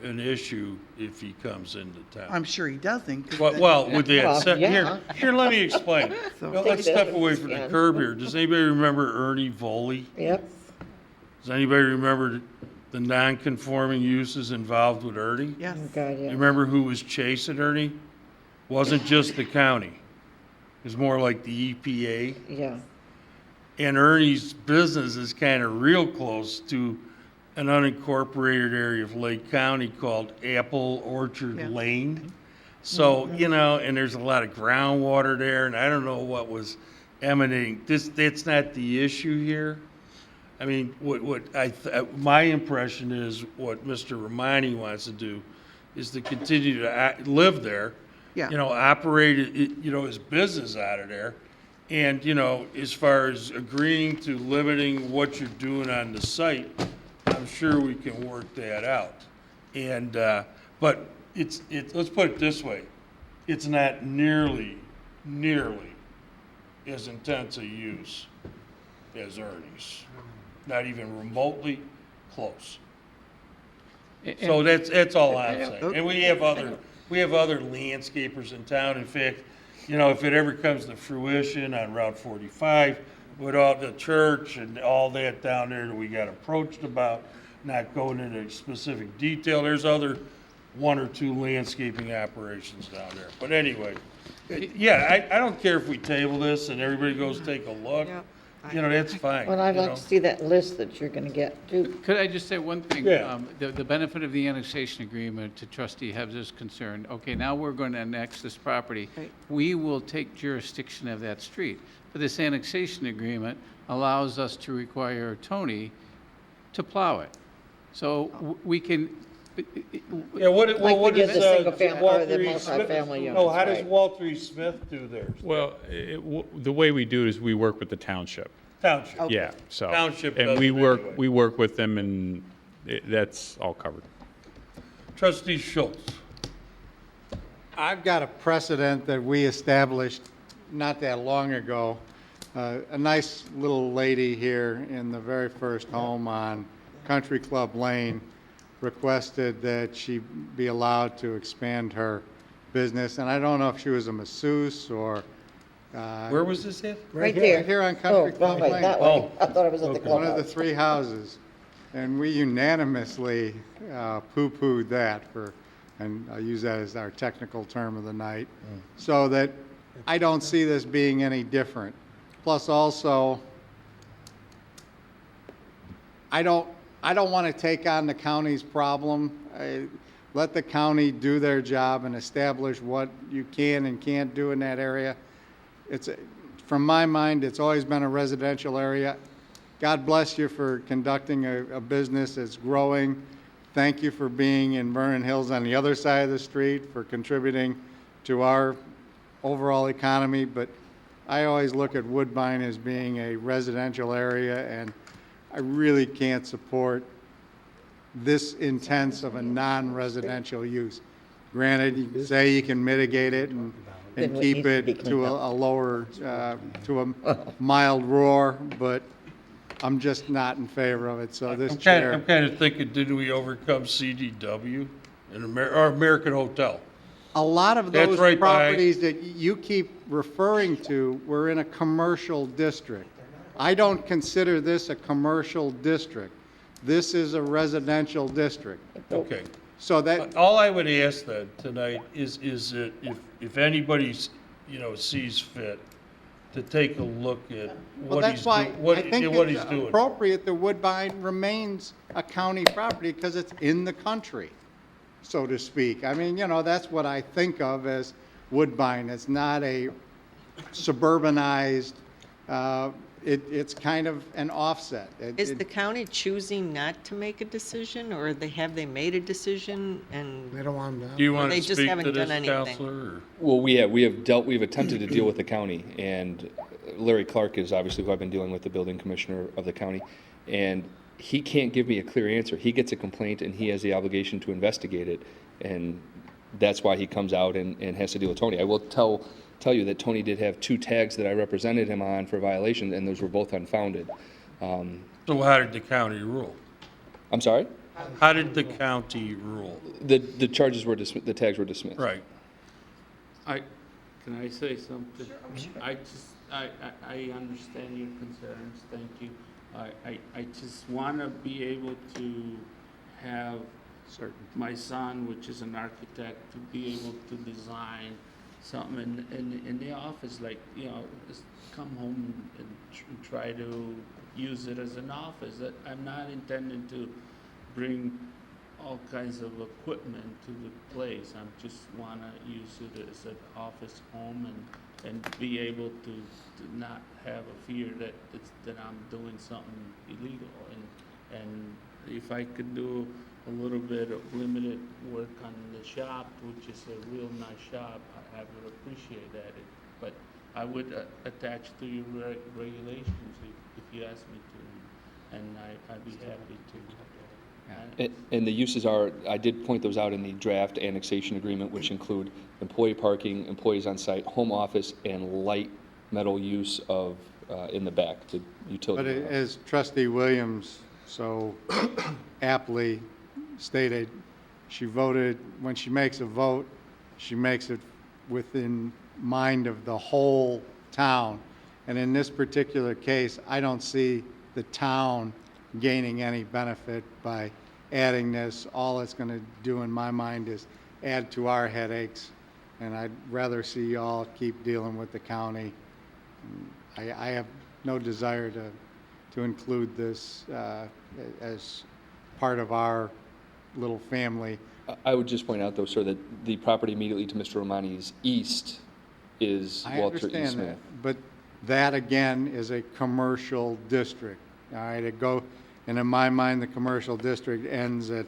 an issue if he comes into town. I'm sure he doesn't. Well, with that said, here, let me explain. Let's step away from the curb here. Does anybody remember Ernie Voley? Yep. Does anybody remember the non-conforming uses involved with Ernie? Yes. Oh, God, yeah. You remember who was chasing Ernie? Wasn't just the county. It was more like the EPA. Yeah. And Ernie's business is kind of real close to an unincorporated area of Lake County called Apple Orchard Lane. So, and there's a lot of groundwater there, and I don't know what was emanating. That's not the issue here. I mean, my impression is what Mr. Romani wants to do is to continue to live there, operate, his business out of there. And, as far as agreeing to limiting what you're doing on the site, I'm sure we can work that out. And, but it's let's put it this way. It's not nearly as intense a use as Ernie's. Not even remotely close. So that's all I'm saying. And we have other landscapers in town. In fact, if it ever comes to fruition on Route 45, with all the church and all that down there that we got approached about, not going into specific detail, there's other one or two landscaping operations down there. But anyway, I don't care if we table this and everybody goes take a look. That's fine. Well, I'd like to see that list that you're going to get, too. Could I just say one thing? Yeah. The benefit of the annexation agreement, to Trustee Hebda's concern, okay, now we're going to annex this property. Right. We will take jurisdiction of that street. But this annexation agreement allows us to require Tony to plow it. So we can. What we is did the single family or the Walter E. Smith? multifamily units, No, how does right. Walter E. Smith do theirs? Well, the way we do it is we work with the township. Township. Okay. Yeah, so. Township And does we it work, anyway. we work with them, and that's all covered. Trustee Schultz. I've got a precedent that we established not that long ago. A nice little lady here in the very first home on Country Club Lane requested that she be allowed to expand her business. And I don't know if she was a masseuse or. Where was this at? Right there. Right here on Country Oh, wrong way, Club that Lane. way. I thought it was at the Okay. One of the clubhouse. 3 houses. And we unanimously poo-pooed that and I'll use that as our technical term of the night, so that I don't see this being any different. Plus also, I don't want to take on the county's problem. Let the county do their job and establish what you can and can't do in that area. From my mind, it's always been a residential area. God bless you for conducting a business that's growing. Thank you for being in Vernon Hills on the other side of the street, for contributing to our overall economy. But I always look at Woodbine as being a residential area, and I really can't support this intense of a non-residential use. Granted, you say you can mitigate it and Then what keep needs to be it to cleaned a lower, to a mild roar, but I'm just not in favor of it. So this I'm chair, kind of thinking, did we overcome CDW or American Hotel? a lot of That's those right by- properties that you keep referring to were in a commercial district. I don't consider this a commercial district. This is a residential district. Okay. So that, All I would ask then tonight is that if anybody, sees fit, to take a look at well, what that's he's, why what I think what he's it's doing. appropriate that Woodbine remains a county property because it's in the country, so to speak. I mean, that's what I think of as Woodbine. It's not a suburbanized, it's kind of an offset. Is the county choosing not to make a decision, or have they made a decision and? They don't want them Do you want They to just speak haven't to done this, anything. Counselor? Or? Well, we've attempted to deal with the county, and Larry Clark is obviously who I've been dealing with, the building commissioner of the county, and he can't give me a clear answer. He gets a complaint and he has the obligation to investigate it, and that's why he comes out and has to deal with Tony. I will tell you that Tony did have 2 tags that I represented him on for violation, and those were both unfounded. So how did the county rule? I'm sorry? How did the county rule? The charges were the tags were dismissed. Right. Can I say something? I understand your concerns, thank you. I just want to be able to have my son, which is an architect, to be able to design something in the office, like, just come home and try to use it as an office. I'm not intending to bring all kinds of equipment to the place. I just want to use it as an office home and be able to not have a fear that I'm doing something illegal. And if I could do a little bit of limited work on the shop, which is a real nice shop, I would appreciate that. But I would attach to your regulations if you ask me to, and I'd be happy to. And the uses are, I did point those out in the draft annexation agreement, which include employee parking, employees on site, home office, and light metal use of, in the back, the utility. But as Trustee Williams so aptly stated, she voted, when she makes a vote, she makes it within mind of the whole town. And in this particular case, I don't see the town gaining any benefit by adding this. All it's going to do in my mind is add to our headaches, and I'd rather see y'all keep dealing with the county. I have no desire to include this as part of our little family. I would just point out, though, sir, that the property immediately to Mr. Romani's east is I Walter E. understand Smith. that, but that again is a commercial district. All right, and in my mind, the commercial district ends at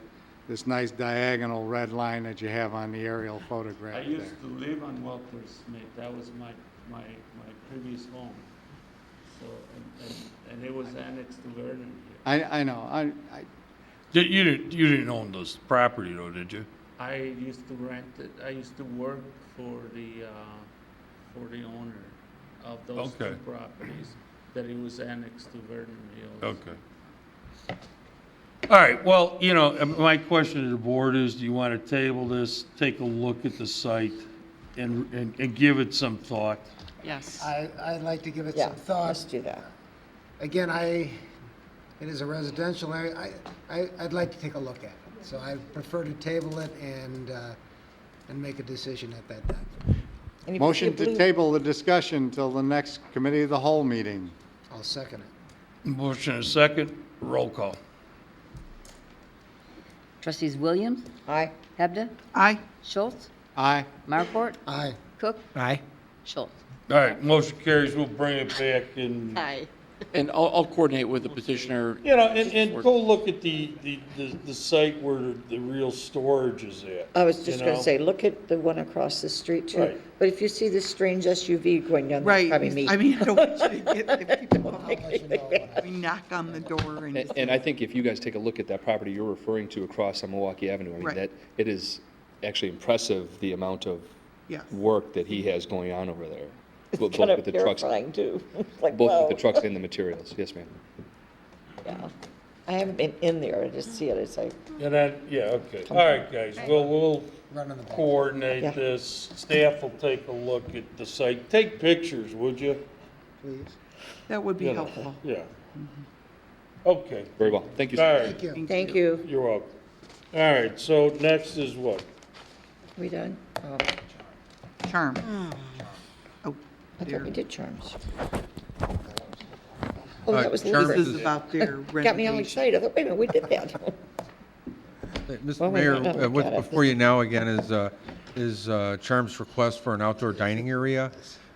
this nice diagonal red line that you have on the aerial photograph I there. used to live on Walter Smith. That was my previous home. So, and it was annexed to Vernon here. I know. You didn't own this property though, did you? I used to rent it. I used to work for the owner of those 2 properties that it was annexed to Vernon Hills. Okay. All right, well, you know, my question to the board is, do you want to table this, take a look at the site, and give it some thought? Yes. I'd like to give it Yeah, some thought. let's do that. Again, it is a residential area. I'd like to take a look at it. So I prefer to table it and make a decision at that time. And if you see a Motion to blue- table the discussion till the next committee of the whole meeting. I'll second it. Motion and second, roll call. Trustees Williams, Aye. Hebda, Aye. Schultz, Aye. Marport, Aye. Cook, Aye. Schultz. All right, motion carries, we'll bring it back and, Aye. And I'll coordinate with the petitioner. you know, and go look at the site where the real storage is at. I was just you gonna know? say, look at the one across the street too. Right. But if you see this strange SUV going down, that's Right. probably me. I mean, I don't want you to get, if people we knock on the door and. And I think if you guys take a look at that property you're referring to across on Milwaukee Avenue, I mean, Right. that, it is actually impressive, the amount of Yes. work that he has going on over there. Both Kind of with the trucks, terrifying too. It's like, both with the whoa. trucks and the materials. Yes, ma'am. Yeah. I haven't been in there, I just see it, it's like, And then, yeah, okay, all right, guys, we'll Run on the back. coordinate Yeah. this, staff will take a look at the site, take pictures, would you? Please. That would be You know, helpful. Yeah. Okay, Very well. Thank you, all sir. right, Thank you. thank you. you're welcome. All right, so next is what? We done? Oh, Charm. Oh, I thought there. we did charms. Oh, that was Charms This Lisa. is about their Got me all renovation. excited, I thought, wait a minute, we did that. Well, Mr. we Mayor, might not look what's at it. before you now again is Charm's request for an outdoor dining area.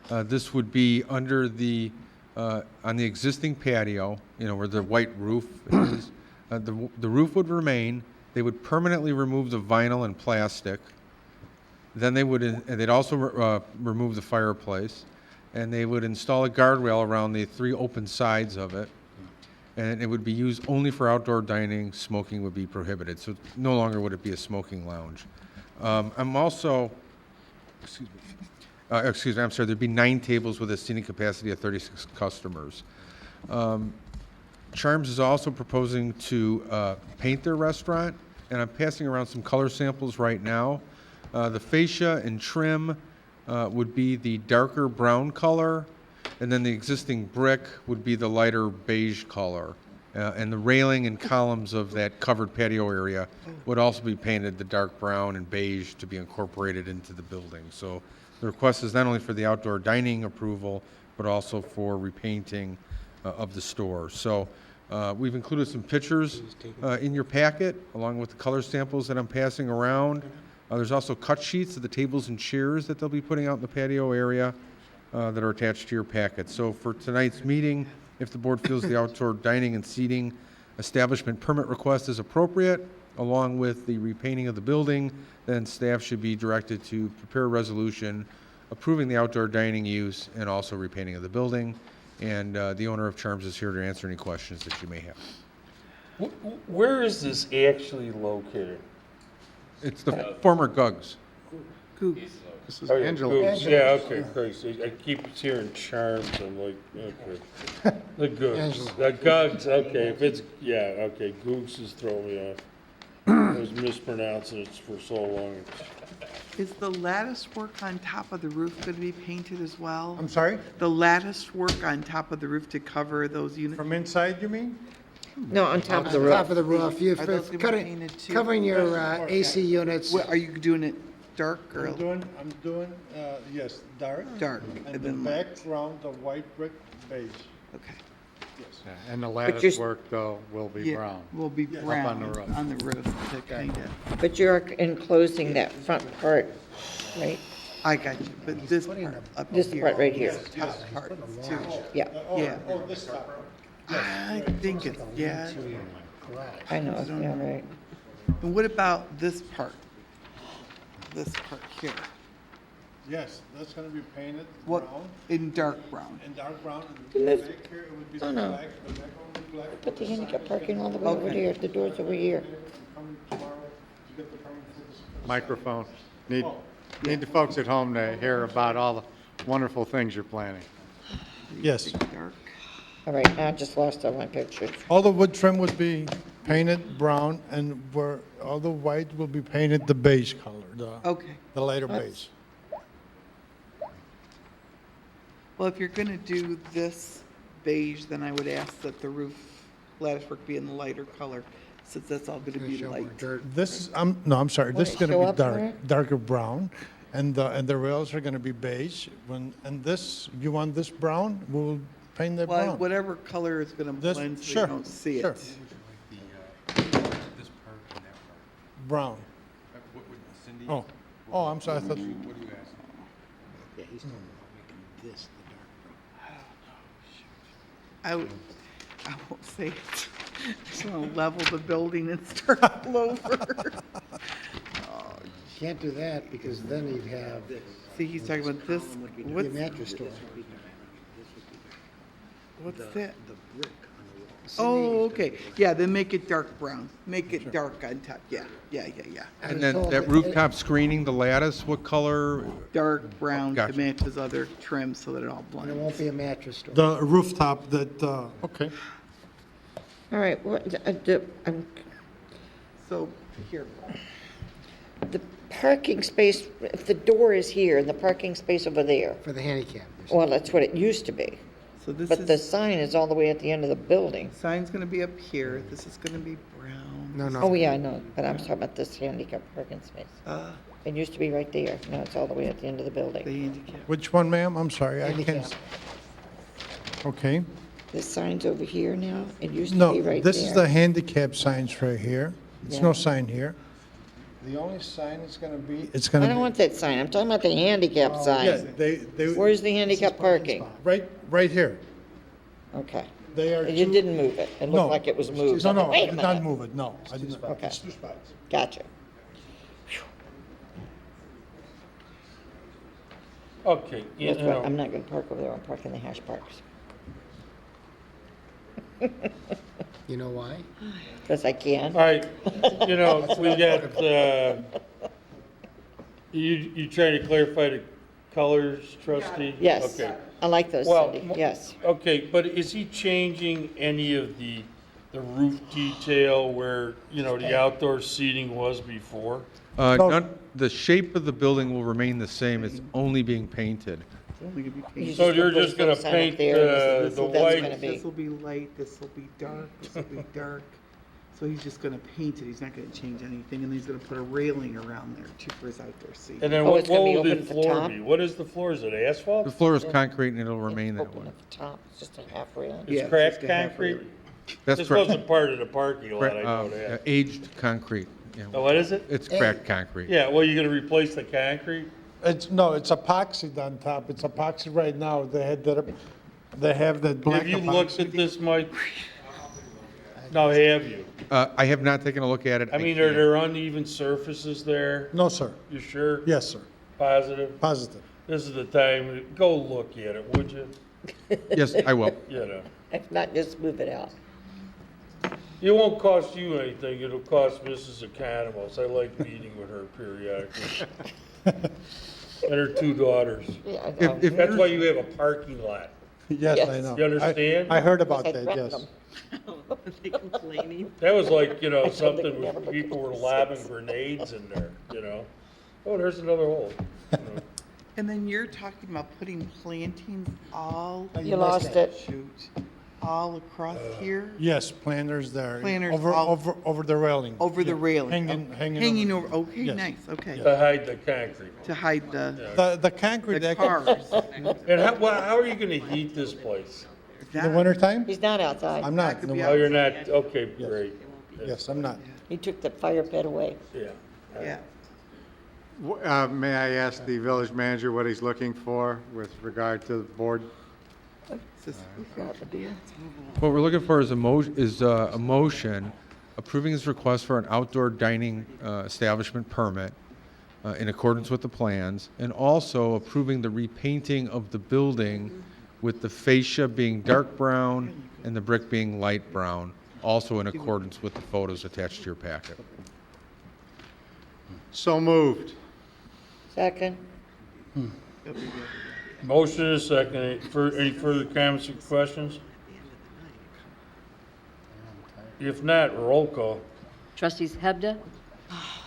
This would be under on the existing patio, you know, where the white roof is. The roof would remain. They would permanently remove the vinyl and plastic. Then they'd also remove the fireplace, and they would install a guardrail around the 3 open sides of it. And it would be used only for outdoor dining. Smoking would be prohibited, so no longer would it be a smoking lounge. I'm also, excuse me, I'm sorry, there'd be 9 tables with a seating capacity of 36 customers. Charms is also proposing to paint their restaurant, and I'm passing around some color samples right now. The fascia and trim would be the darker brown color, and then the existing brick would be the lighter beige color. And the railing and columns of that covered patio area would also be painted the dark brown and beige to be incorporated into the building. So the request is not only for the outdoor dining approval, but also for repainting of the store. So we've included some pictures in your packet, along with the color samples that I'm passing around. There's also cut sheets of the tables and chairs that they'll be putting out in the patio area that are attached to your packet. So for tonight's meeting, if the board feels the outdoor dining and seating establishment permit request is appropriate, along with the repainting of the building, then staff should be directed to prepare a resolution approving the outdoor dining use and also repainting of the building. And the owner of Charms is here to answer any questions that you may have. Where is this actually located? It's the former Gugs. This is Oh, yeah, Angela. Googs. Yeah, okay, crazy. I keep hearing Charms, I'm like, okay. The Googs, the Gugs, okay, if it's, yeah, okay, Googs is throwing me off. I was mispronouncing it for so long. Is the lattice work on top of the roof going to be painted as well? I'm sorry? The lattice work on top of the roof to cover those units? From inside, you mean? No, on top of the On roof. top of the roof, you're Are those gonna be cutting, painted too? covering your AC units. What, are you doing it dark or I'm doing, yes, dark. dark? And And the then light? background, the white brick beige. Okay. Yes. And the you're lattice s- work, though, will be Yeah, brown. will be Up brown on the roof. on the roof to kind of, But you're enclosing that front part, right? I got you, but this part up This here. part right here. this Top part too. Yeah, Yeah. Oh, this top. I think it's, yeah. I know, yeah, right. And what about this part? This part here? Yes, that's gonna be painted What, brown in dark brown? and dark brown. You And the moved- back here, it would be Oh, the no. black, the background will be black. Put the handicap parking all the way over Okay. there, the door's over here. Come tomorrow, you get the permit for this. Microphone. Need the folks at home to hear about all the wonderful things you're planning. Yes. Dark. All right, now I just lost all my pictures. All the wood trim would be painted brown, and where all the white will be painted the beige color, Okay. the lighter beige. Well, if you're gonna do this beige, then I would ask that the roof latticework be in the lighter color, since that's all gonna be light. This is, no, I'm sorry, this is Will it gonna show be up more? darker brown, and the rails are gonna be beige. And this, you want this brown, we'll paint that Well, brown. whatever color is gonna This- blend so sure, you don't see sure. it. Brown. Oh, I'm sorry, I thought. Yeah, he's talking about making this the dark brown. I won't say it. Just gonna level the building and start all over. Can't do that, because then you'd have See, he's talking about this, the what's, mattress store. what's that? Oh, okay, yeah, then make it dark brown, make it dark on top, yeah. And then that rooftop screening, the lattice, what color? Dark brown to Gotcha. match his other trim so that it all And it blends. won't be a mattress store. The rooftop that, okay. All right, So, here, the parking space, if the door is here and the parking space over there, For the handicap. well, that's what it used to be. so this But the is, sign is all the way at the end of the building. sign's gonna be up here, this is gonna be brown. No. Oh, yeah, I know, but I'm talking about this handicap parking space. Uh, It used to be right there, now it's all the way at the end of the the building. handicap. Which one, ma'am? I'm sorry, I can't. Handicap. Okay. The sign's over here now, it used to No, be right there. this is the handicap signs right here. There's no Yeah. sign here. The only sign is gonna be, it's I gonna don't be. want that sign, I'm talking about the handicap Yeah, sign. they, Where's the handicap parking? right here. Okay. They are. You two- didn't move it, it No. looked like it was moved. No, I Wait a did not minute. move it, no. I did not. Okay. It's two spots. Gotcha. Okay, you That's what, know, I'm not gonna park over there, I'm parking the hash parks. You know why? Because I can. all right, you know, we got, you trying to clarify the colors, trustee? Yes, Okay. I like those, Well, Cindy, yes. Okay, but is he changing any of the roof detail where, you know, the outdoor seating was before? The shape of the building will remain the same, it's only being painted. It's only gonna be You painted. So just you're put just a gonna little sign up paint there, the that's gonna white? be- This will be light, this will be dark, this will be dark. So he's just gonna paint it, he's not gonna change anything, and he's gonna put a railing around there too for his outdoor seating. And then Oh, what it's gonna be will the open at the floor top? be? What is the floor? Is it asphalt? The floor is concrete and it'll remain that Open way. at the top, it's just a half railing. It's Yeah, cracked just a half concrete? railing. That's This correct. wasn't part of the parking lot, I know that. Aged concrete. yeah. Oh, what is it? It's cracked concrete. Yeah, well, you're gonna replace the concrete? It's epoxy on top. It's epoxy right now. They have that black Have you epoxy. looked at this, Mike? No, have you? I have not taken a look at it. I mean, are there uneven surfaces there? No, sir. You sure? Yes, sir. Positive? Positive. This is the time, go look at it, would you? Yes, I will. You know, If not, just move it out. it won't cost you anything, it'll cost Mrs. Economos. I like meeting with her periodically. And her two daughters. Yeah, I know. That's why you have a parking lot. Yes, I Yes. know. You understand? I heard about I that, threatened yes. them. They complaining? That was like, you know, I told them something never where look people at were the lobbing six. grenades in there, you know? Oh, there's another hole. You know. And then you're talking about putting plantings all. You lost it. Shoot, all across here, Yes, planters there. Planters Over, all- over the railing. over the Yeah, railing. Hanging over, okay, Yes. nice, okay. To hide the concrete. To hide the The concrete, the that, cars. And how are you gonna heat this place? in the wintertime? He's not outside. I'm not. could be Oh, you're not, okay, great. Yes, I'm not. He took the fire pit away. Yeah. Yeah. May I ask the village manager what he's looking for with regard to the board? What we're looking for is a motion approving his request for an outdoor dining establishment permit in accordance with the plans, and also approving the repainting of the building with the fascia being dark brown and the brick being light brown, also in accordance with the photos attached to your packet. So moved. Second? Motion is second. Any further comments or questions? If not, roll call. Trustees Hebda,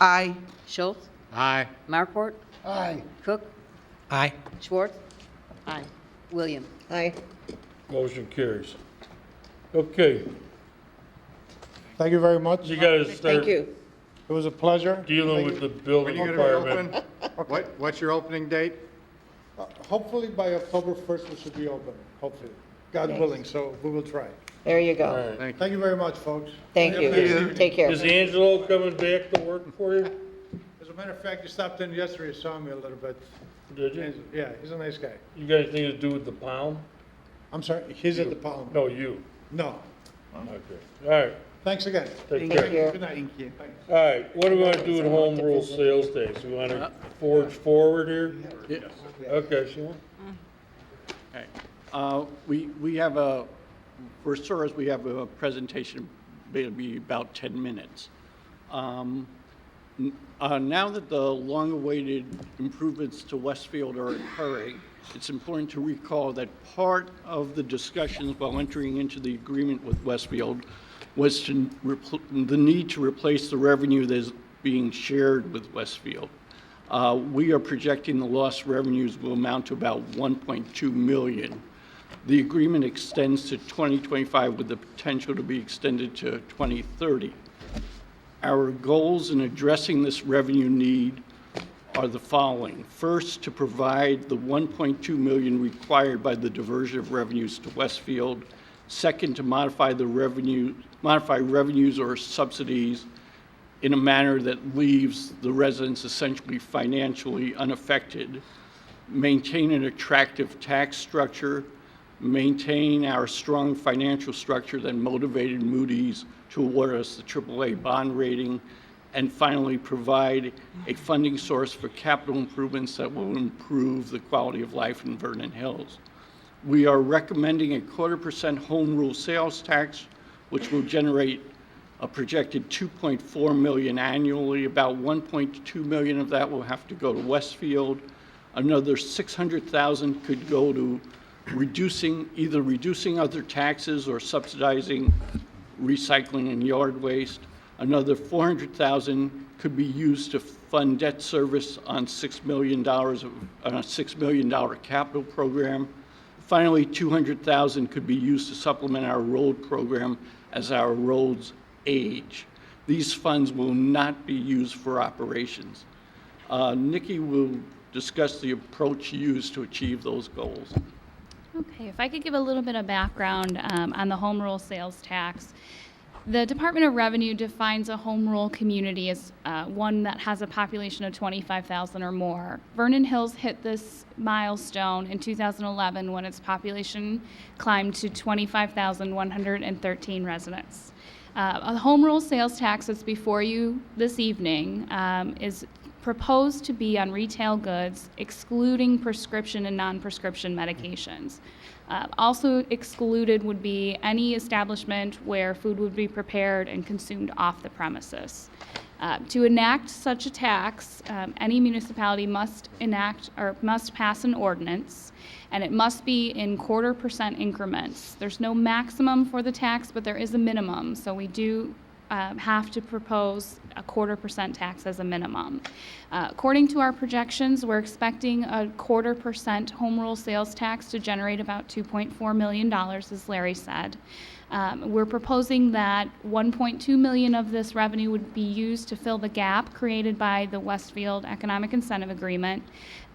Aye. Schultz, Aye. Marport, Aye. Cook, Aye. Schwartz. Aye. Williams. Aye. Motion carries. Okay, Thank you very much. you gotta Thank start you. It was a pleasure. dealing with the building department. What's your opening date? Hopefully by October 1st, we should be open, hopefully. God Thanks. willing, so we will try. There you All go. right. Thank you very much, folks. Thank you. Take care. Is Angelo coming back to work for you? As a matter of fact, he stopped in yesterday, saw me a little bit. Did you? Yeah, he's a nice guy. You got anything to do with the pound? I'm sorry, he's at the Palm. No, you. No. Okay. All right. Thanks again. Take Thank care. you. Good night. Thank you. All right, what do we want to do with home rule sales tax? We want to forge forward here? Yes. Okay, Sean? We have a, for SORAS, we have a presentation, it'll be about 10 minutes. Now that the long-awaited improvements to Westfield are occurring, it's important to recall that part of the discussions while entering into the agreement with Westfield was the need to replace the revenue that is being shared with Westfield. We are projecting the lost revenues will amount to about $1.2 million. The agreement extends to 2025 with the potential to be extended to 2030. Our goals in addressing this revenue need are the following. First, to provide the $1.2 million required by the diversion of revenues to Westfield. Second, to modify revenues or subsidies in a manner that leaves the residents essentially financially unaffected. Maintain an attractive tax structure. Maintain our strong financial structure that motivated Moody's to award us the AAA bond rating, and finally provide a funding source for capital improvements that will improve the quality of life in Vernon Hills. We are recommending a 0.25% home rule sales tax, which will generate a projected $2.4 million annually. About $1.2 million of that will have to go to Westfield. Another $600,000 could go to either reducing other taxes or subsidizing recycling and yard waste. Another $400,000 could be used to fund debt service on $6 million capital program. Finally, $200,000 could be used to supplement our road program as our roads age. These funds will not be used for operations. Nikki will discuss the approach used to achieve those goals. Okay, if I could give a little bit of background on the home rule sales tax. The Department of Revenue defines a home rule community as one that has a population of 25,000 or more. Vernon Hills hit this milestone in 2011 when its population climbed to 25,113 residents. A home rule sales tax that's before you this evening is proposed to be on retail goods, excluding prescription and non-prescription medications. Also excluded would be any establishment where food would be prepared and consumed off the premises. To enact such a tax, any municipality must pass an ordinance, and it must be in 0.25% increments. There's no maximum for the tax, but there is a minimum, so we do have to propose a 0.25% tax as a minimum. According to our projections, we're expecting a 0.25% home rule sales tax to generate about $2.4 million, as Larry said. We're proposing that $1.2 million of this revenue would be used to fill the gap created by the Westfield Economic Incentive Agreement,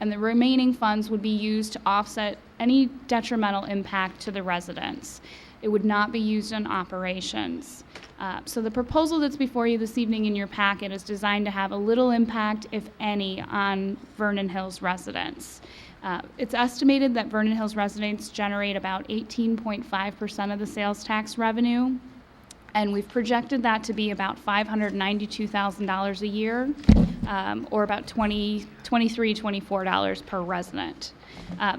and the remaining funds would be used to offset any detrimental impact to the residents. It would not be used in operations. So the proposal that's before you this evening in your packet is designed to have a little impact, if any, on Vernon Hills residents. It's estimated that Vernon Hills residents generate about 18.5% of the sales tax revenue, and we've projected that to be about $592,000 a year, or about $23, $24 per resident.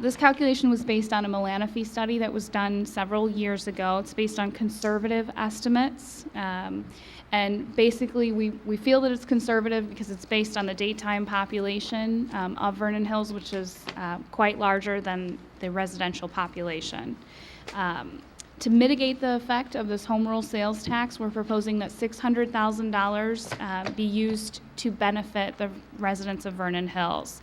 This calculation was based on a Milwaukee study that was done several years ago. It's based on conservative estimates. And basically, we feel that it's conservative because it's based on the daytime population of Vernon Hills, which is quite larger than the residential population. To mitigate the effect of this home rule sales tax, we're proposing that $600,000 be used to benefit the residents of Vernon Hills.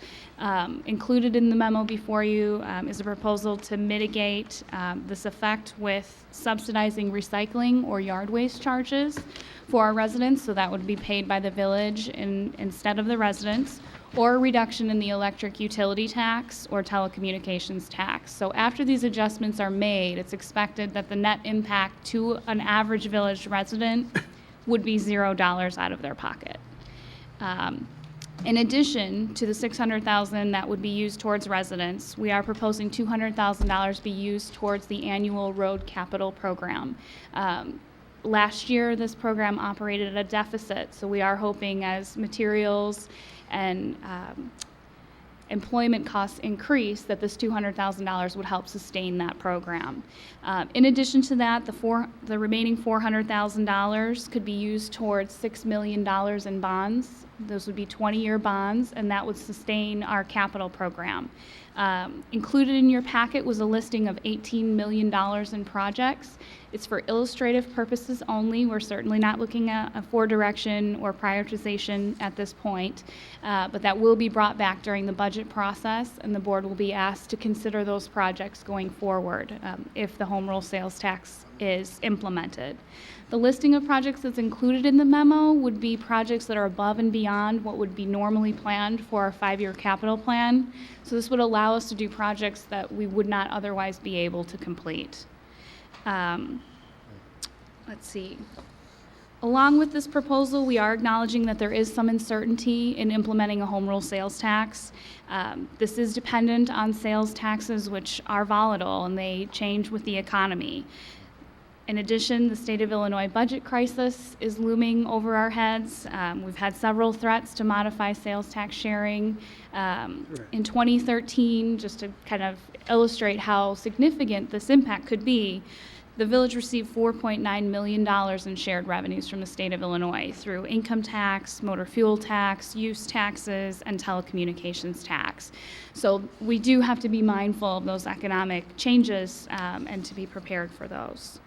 Included in the memo before you is a proposal to mitigate this effect with subsidizing recycling or yard waste charges for our residents, so that would be paid by the village instead of the residents, or a reduction in the electric utility tax or telecommunications tax. So after these adjustments are made, it's expected that the net impact to an average village resident would be $0 out of their pocket. In addition to the $600,000 that would be used towards residents, we are proposing $200,000 be used towards the annual road capital program. Last year, this program operated at a deficit, so we are hoping as materials and employment costs increase, that this $200,000 would help sustain that program. In addition to that, the remaining $400,000 could be used towards $6 million in bonds. Those would be 20-year bonds, and that would sustain our capital program. Included in your packet was a listing of $18 million in projects. It's for illustrative purposes only. We're certainly not looking at a forward direction or prioritization at this point, but that will be brought back during the budget process, and the board will be asked to consider those projects going forward if the home rule sales tax is implemented. The listing of projects that's included in the memo would be projects that are above and beyond what would be normally planned for our 5-year capital plan. So this would allow us to do projects that we would not otherwise be able to complete. Let's see. Along with this proposal, we are acknowledging that there is some uncertainty in implementing a home rule sales tax. This is dependent on sales taxes, which are volatile and they change with the economy. In addition, the state of Illinois budget crisis is looming over our heads. We've had several threats to modify sales tax sharing. In 2013, just to kind of illustrate how significant this impact could be, the village received $4.9 million in shared revenues from the state of Illinois through income tax, motor fuel tax, use taxes, and telecommunications tax. So we do have to be mindful of those economic changes and to be prepared for those.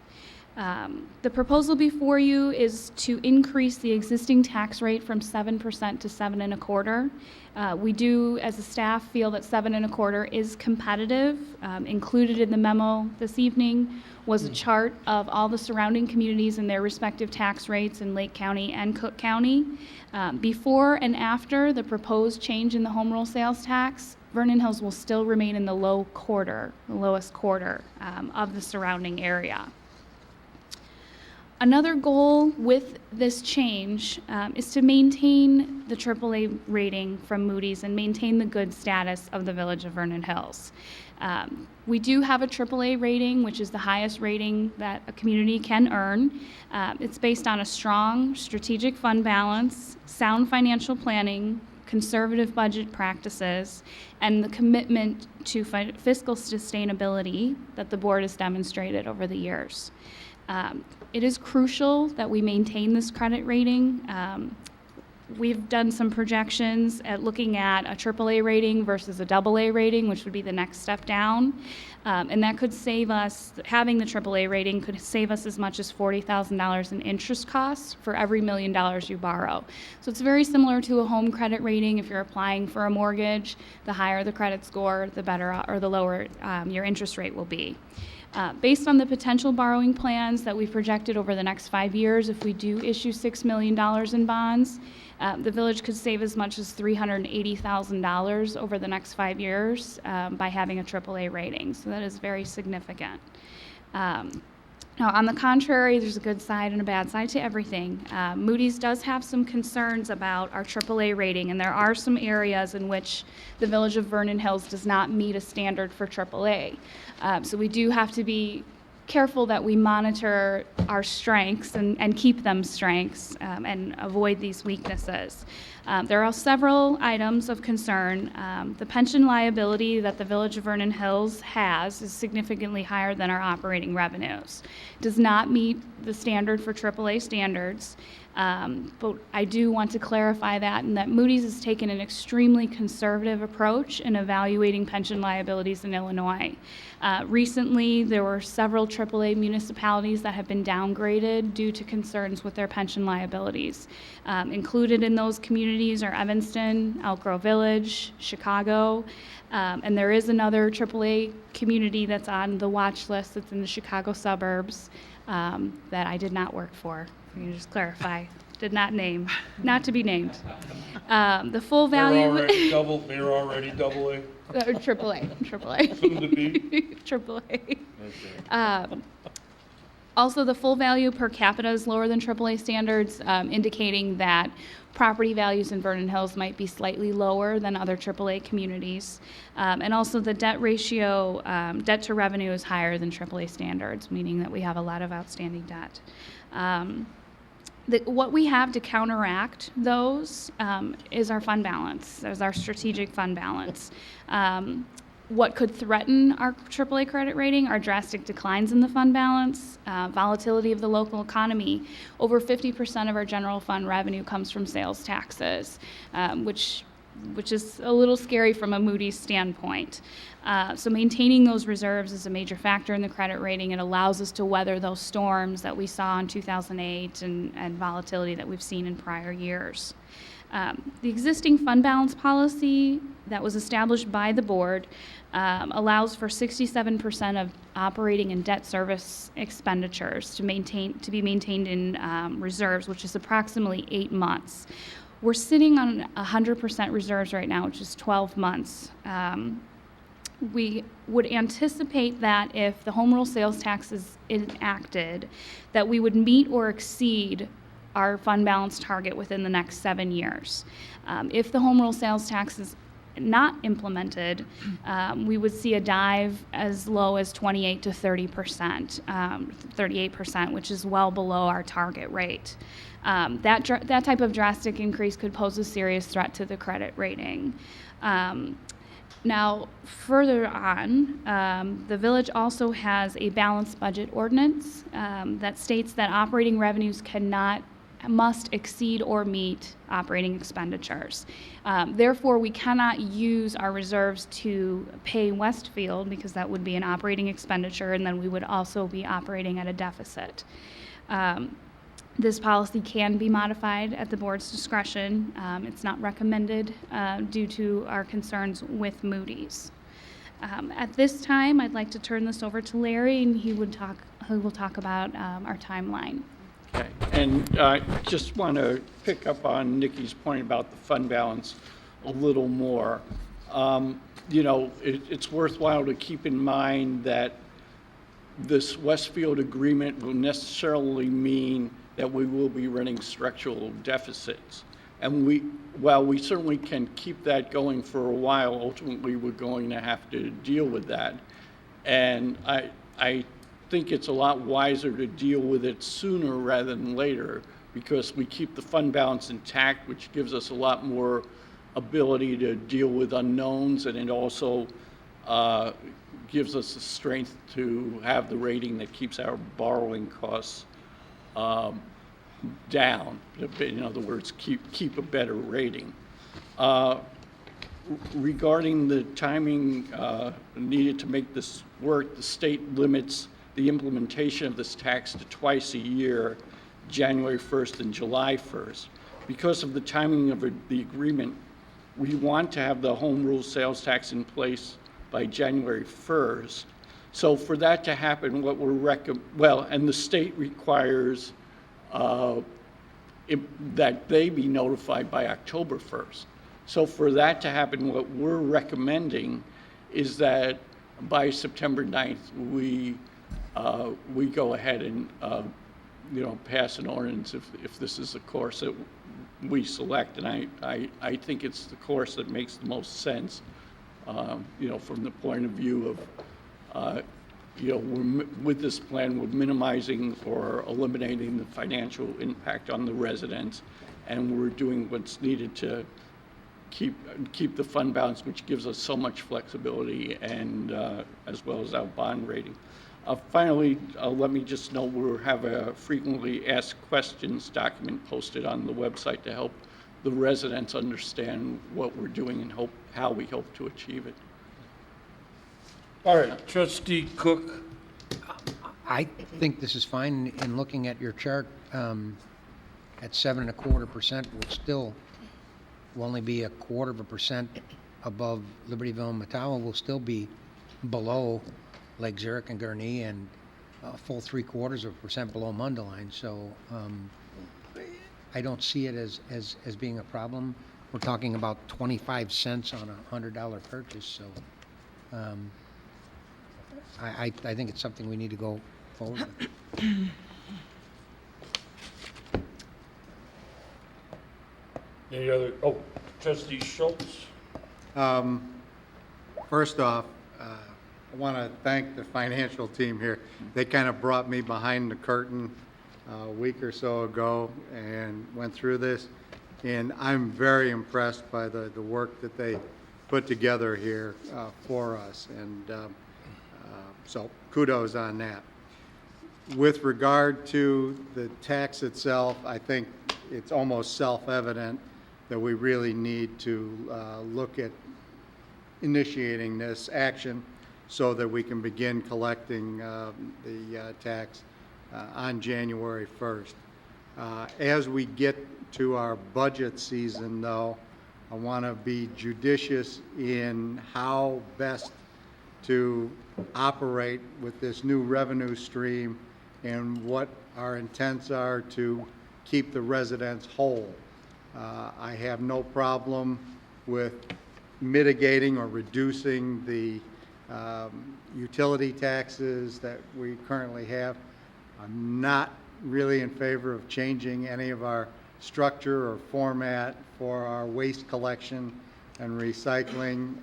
The proposal before you is to increase the existing tax rate from 7% to 7.25%. We do, as a staff, feel that 7.25% is competitive. Included in the memo this evening was a chart of all the surrounding communities and their respective tax rates in Lake County and Cook County. Before and after the proposed change in the home rule sales tax, Vernon Hills will still remain in the lowest quarter of the surrounding area. Another goal with this change is to maintain the AAA rating from Moody's and maintain the good status of the Village of Vernon Hills. We do have a AAA rating, which is the highest rating that a community can earn. It's based on a strong strategic fund balance, sound financial planning, conservative budget practices, and the commitment to fiscal sustainability that the board has demonstrated over the years. It is crucial that we maintain this credit rating. We've done some projections at looking at a AAA rating versus a AA rating, which would be the next step down. And that could save us, having the AAA rating could save us as much as $40,000 in interest costs for every $1 million you borrow. So it's very similar to a home credit rating. If you're applying for a mortgage, the higher the credit score, the better or the lower your interest rate will be. Based on the potential borrowing plans that we've projected over the next 5 years, if we do issue $6 million in bonds, the village could save as much as $380,000 over the next 5 years by having a AAA rating. So that is very significant. Now, on the contrary, there's a good side and a bad side to everything. Moody's does have some concerns about our AAA rating, and there are some areas in which the Village of Vernon Hills does not meet a standard for AAA. So we do have to be careful that we monitor our strengths and keep them strengths and avoid these weaknesses. There are several items of concern. The pension liability that the Village of Vernon Hills has is significantly higher than our operating revenues. Does not meet the standard for AAA standards. But I do want to clarify that, and that Moody's has taken an extremely conservative approach in evaluating pension liabilities in Illinois. Recently, there were several AAA municipalities that have been downgraded due to concerns with their pension liabilities. Included in those communities are Evanston, Elk Grove Village, Chicago, and there is another AAA community that's on the watch list that's in the Chicago suburbs that I did not work for. Let me just clarify. Did not name, not to be named. The full value. They're already double A? AAA. Soon to be? AAA. Also, the full value per capita is lower than AAA standards, indicating that property values in Vernon Hills might be slightly lower than other AAA communities. And also the debt ratio, debt to revenue is higher than AAA standards, meaning that we have a lot of outstanding debt. What we have to counteract those is our fund balance, is our strategic fund balance. What could threaten our AAA credit rating are drastic declines in the fund balance, volatility of the local economy. Over 50% of our general fund revenue comes from sales taxes, which is a little scary from a Moody's standpoint. So maintaining those reserves is a major factor in the credit rating. It allows us to weather those storms that we saw in 2008 and volatility that we've seen in prior years. The existing fund balance policy that was established by the board allows for 67% of operating and debt service expenditures to be maintained in reserves, which is approximately 8 months. We're sitting on 100% reserves right now, which is 12 months. We would anticipate that if the home rule sales tax is enacted, that we would meet or exceed our fund balance target within the next 7 years. If the home rule sales tax is not implemented, we would see a dive as low as 28 to 30%, 38%, which is well below our target rate. That type of drastic increase could pose a serious threat to the credit rating. Now, further on, the village also has a balanced budget ordinance that states that operating revenues must exceed or meet operating expenditures. Therefore, we cannot use our reserves to pay Westfield because that would be an operating expenditure, and then we would also be operating at a deficit. This policy can be modified at the board's discretion. It's not recommended due to our concerns with Moody's. At this time, I'd like to turn this over to Larry, and he will talk about our timeline. Okay, and I just want to pick up on Nikki's point about the fund balance a little more. It's worthwhile to keep in mind that this Westfield agreement will necessarily mean that we will be running structural deficits. And while we certainly can keep that going for a while, ultimately we're going to have to deal with that. And I think it's a lot wiser to deal with it sooner rather than later, because we keep the fund balance intact, which gives us a lot more ability to deal with unknowns, and it also gives us the strength to have the rating that keeps our borrowing costs down. In other words, keep a better rating. Regarding the timing needed to make this work, the state limits the implementation of this tax to twice a year, January 1st and July 1st. Because of the timing of the agreement, we want to have the home rule sales tax in place by January 1st. So for that to happen, what we're and the state requires that they be notified by October 1st. So for that to happen, what we're recommending is that by September 9th, we go ahead and pass an ordinance if this is the course that we select. And I think it's the course that makes the most sense, from the point of view of with this plan, we're minimizing or eliminating the financial impact on the residents, and we're doing what's needed to keep the fund balance, which gives us so much flexibility, and as well as our bond rating. Finally, let me just note we'll have a frequently asked questions document posted on the website to help the residents understand what we're doing and how we hope to achieve it. All right, Trustee Cook. I think this is fine. In looking at your chart, at 7.25%, will only be 1/4% above Libertyville and Matawa. Will still be below Lake Zurich and Gurnee, and a full 0.75% below Mundelein. So I don't see it as being a problem. We're talking about 25 cents on a $100 purchase. So I think it's something we need to go forward with. Any other, Trustee Schultz? First off, I want to thank the financial team here. They kind of brought me behind the curtain a week or so ago and went through this, and I'm very impressed by the work that they put together here for us, and so kudos on that. With regard to the tax itself, I think it's almost self-evident that we really need to look at initiating this action so that we can begin collecting the tax on January 1st. As we get to our budget season, though, I want to be judicious in how best to operate with this new revenue stream and what our intents are to keep the residents whole. I have no problem with mitigating or reducing the utility taxes that we currently have. I'm not really in favor of changing any of our structure or format for our waste collection and recycling.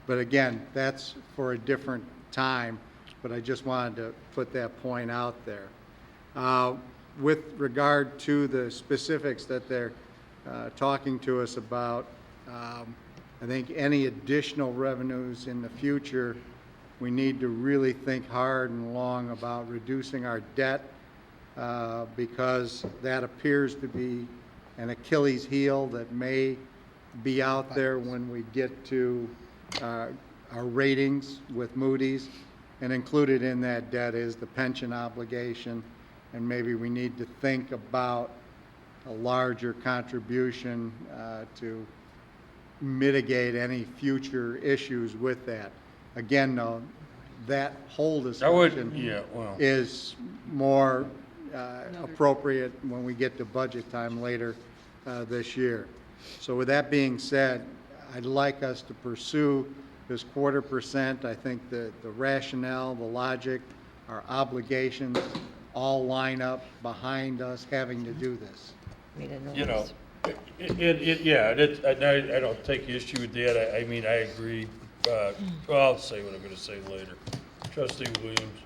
But again, that's for a different time, but I just wanted to put that point out there. With regard to the specifics that they're talking to us about, I think any additional revenues in the future, we need to really think hard and long about reducing our debt because that appears to be an Achilles heel that may be out there when we get to our ratings with Moody's, and included in that debt is the pension obligation, and maybe we need to think about a larger contribution to mitigate any future issues with that. Again, though, that whole discussion is more appropriate when we get to budget time later this year. So with that being said, I'd like us to pursue this 1/4%. I think the rationale, the logic, our obligations all line up behind us having to do this. You know, I don't take issue with that. I mean, I agree. Well, I'll say what I'm going to say later. Trustee Williams.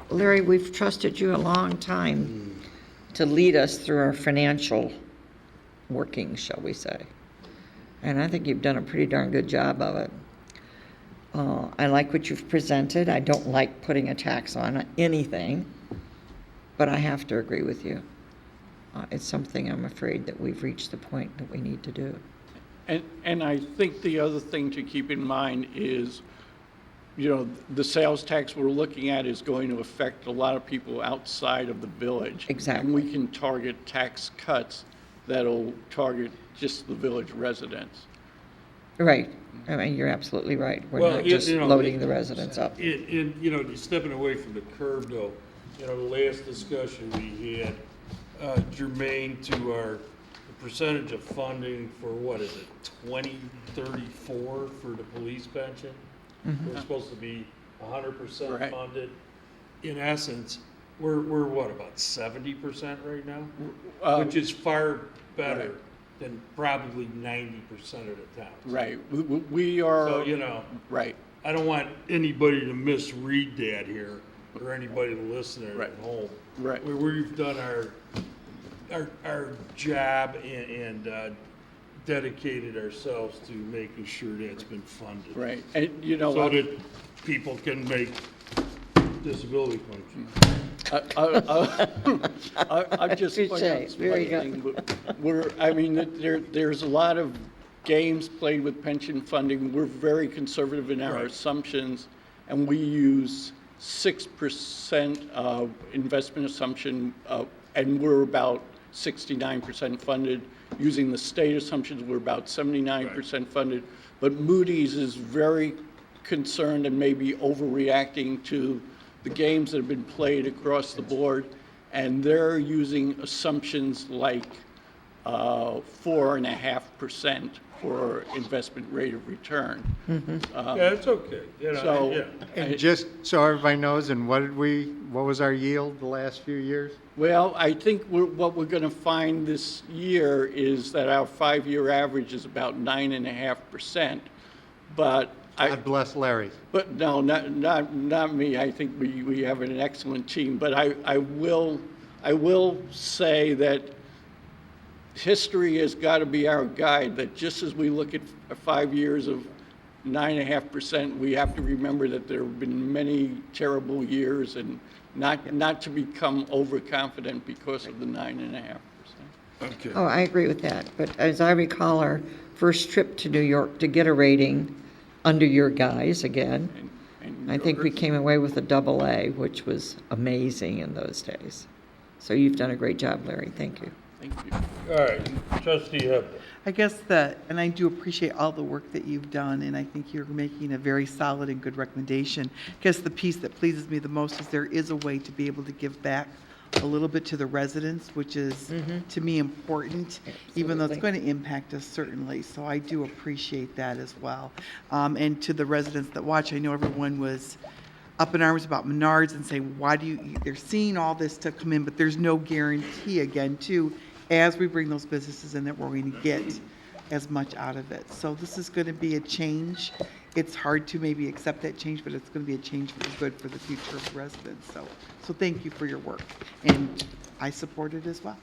Larry, we've trusted you a long time to lead us through our financial workings, shall we say. And I think you've done a pretty darn good job of it. I like what you've presented. I don't like putting a tax on anything, but I have to agree with you. It's something I'm afraid that we've reached the point that we need to do. And I think the other thing to keep in mind is, you know, the sales tax we're looking at is going to affect a lot of people outside of the village. Exactly. And we can target tax cuts that'll target just the village residents. Right. I mean, you're absolutely right. We're not just loading the residents up. You know, stepping away from the curve, though, you know, the last discussion we had, germane to the percentage of funding for, what is it, 2034 for the police pension? Mm-hmm. We're supposed to be 100% Right. funded. In essence, we're what, about 70% right now? Which is far better than probably 90% of the towns. Right. We are. So, you know. Right. I don't want anybody to misread that here, or anybody listening at home. Right. We've done our job and dedicated ourselves to making sure that's been funded. Right, and you know. So that people can make disability functions. I'm just Touche. pointing out Very one thing, but I mean, there's a lot of games played with pension funding. We're very conservative in our assumptions, and we use 6% of investment assumption, and we're about 69% funded. Using the state assumptions, we're about 79% funded. But Moody's is very concerned and maybe overreacting to the games that have been played across the board, and they're using assumptions like 4.5% for investment rate of return. Yeah, it's okay. You know, So, yeah. And just so everybody knows, and what was our yield the last few years? Well, I think what we're going to find this year is that our 5-year average is about 9.5%. But God bless Larry. But no, not me. I think we have an excellent team. But I will say that history has got to be our guide. That just as we look at 5 years of 9.5%, we have to remember that there have been many terrible years, and not to become overconfident because of the 9.5%. Okay. Oh, I agree with that. But as I recall, our first trip to New York to get a rating under your guise again, I think we came away with a AA, which was amazing in those days. So you've done a great job, Larry. Thank you. Thank you. All right, Trustee Hebda. I guess and I do appreciate all the work that you've done, and I think you're making a very solid and good recommendation. I guess the piece that pleases me the most is there is a way to be able to give back a little bit to the residents, which is, to me, important, even though it's going to impact us certainly. So I do appreciate that as well. And to the residents that watch, I know everyone was up in arms about Menards and saying, they're seeing all this stuff come in, but there's no guarantee, again, too, as we bring those businesses in, that we're going to get as much out of it. So this is going to be a change. It's hard to maybe accept that change, but it's going to be a change for good for the future of the residents. So thank you for your work, and I support it as well.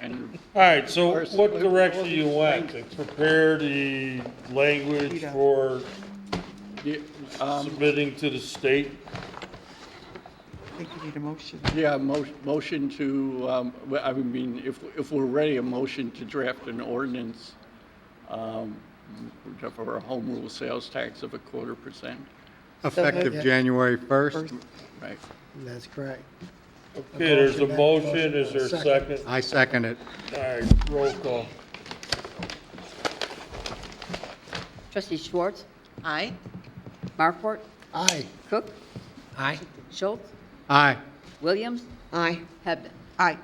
And All right, so what direction do you want? To prepare the language for submitting to the state? I think you need a motion. Yeah, motion to, I mean, if we're ready, a motion to draft an ordinance for a home rule sales tax of 0.25%. Effective January 1st. Right. That's correct. Okay, there's a motion. Is there a second? I second it. All right, roll call. Trustee Schwartz, Aye. Markwart, Aye. Cook, Aye. Schultz, Aye. Williams, Aye. Hebden. Aye.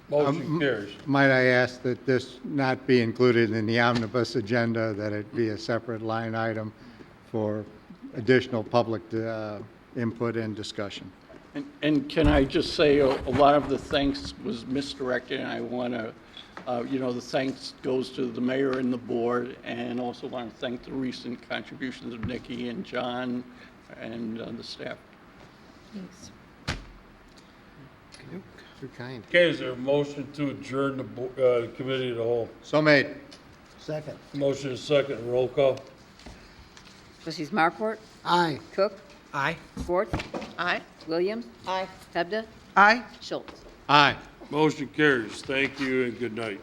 Motion carries. Might I ask that this not be included in the omnibus agenda, that it be a separate line item for additional public input and discussion? And can I just say, a lot of the thanks was misdirected, and I want to, the thanks goes to the mayor and the board, and also want to thank the recent contributions of Nikki and John and the staff. Thanks. Too kind. Okay, is there a motion to adjourn the committee of the whole? So made. Second. Motion is second, roll call. Trustees Markwart, Aye. Cook, Aye. Schwartz, Aye. Williams, Aye. Hebden, Aye. Schultz. Aye. Motion carries. Thank you and good night.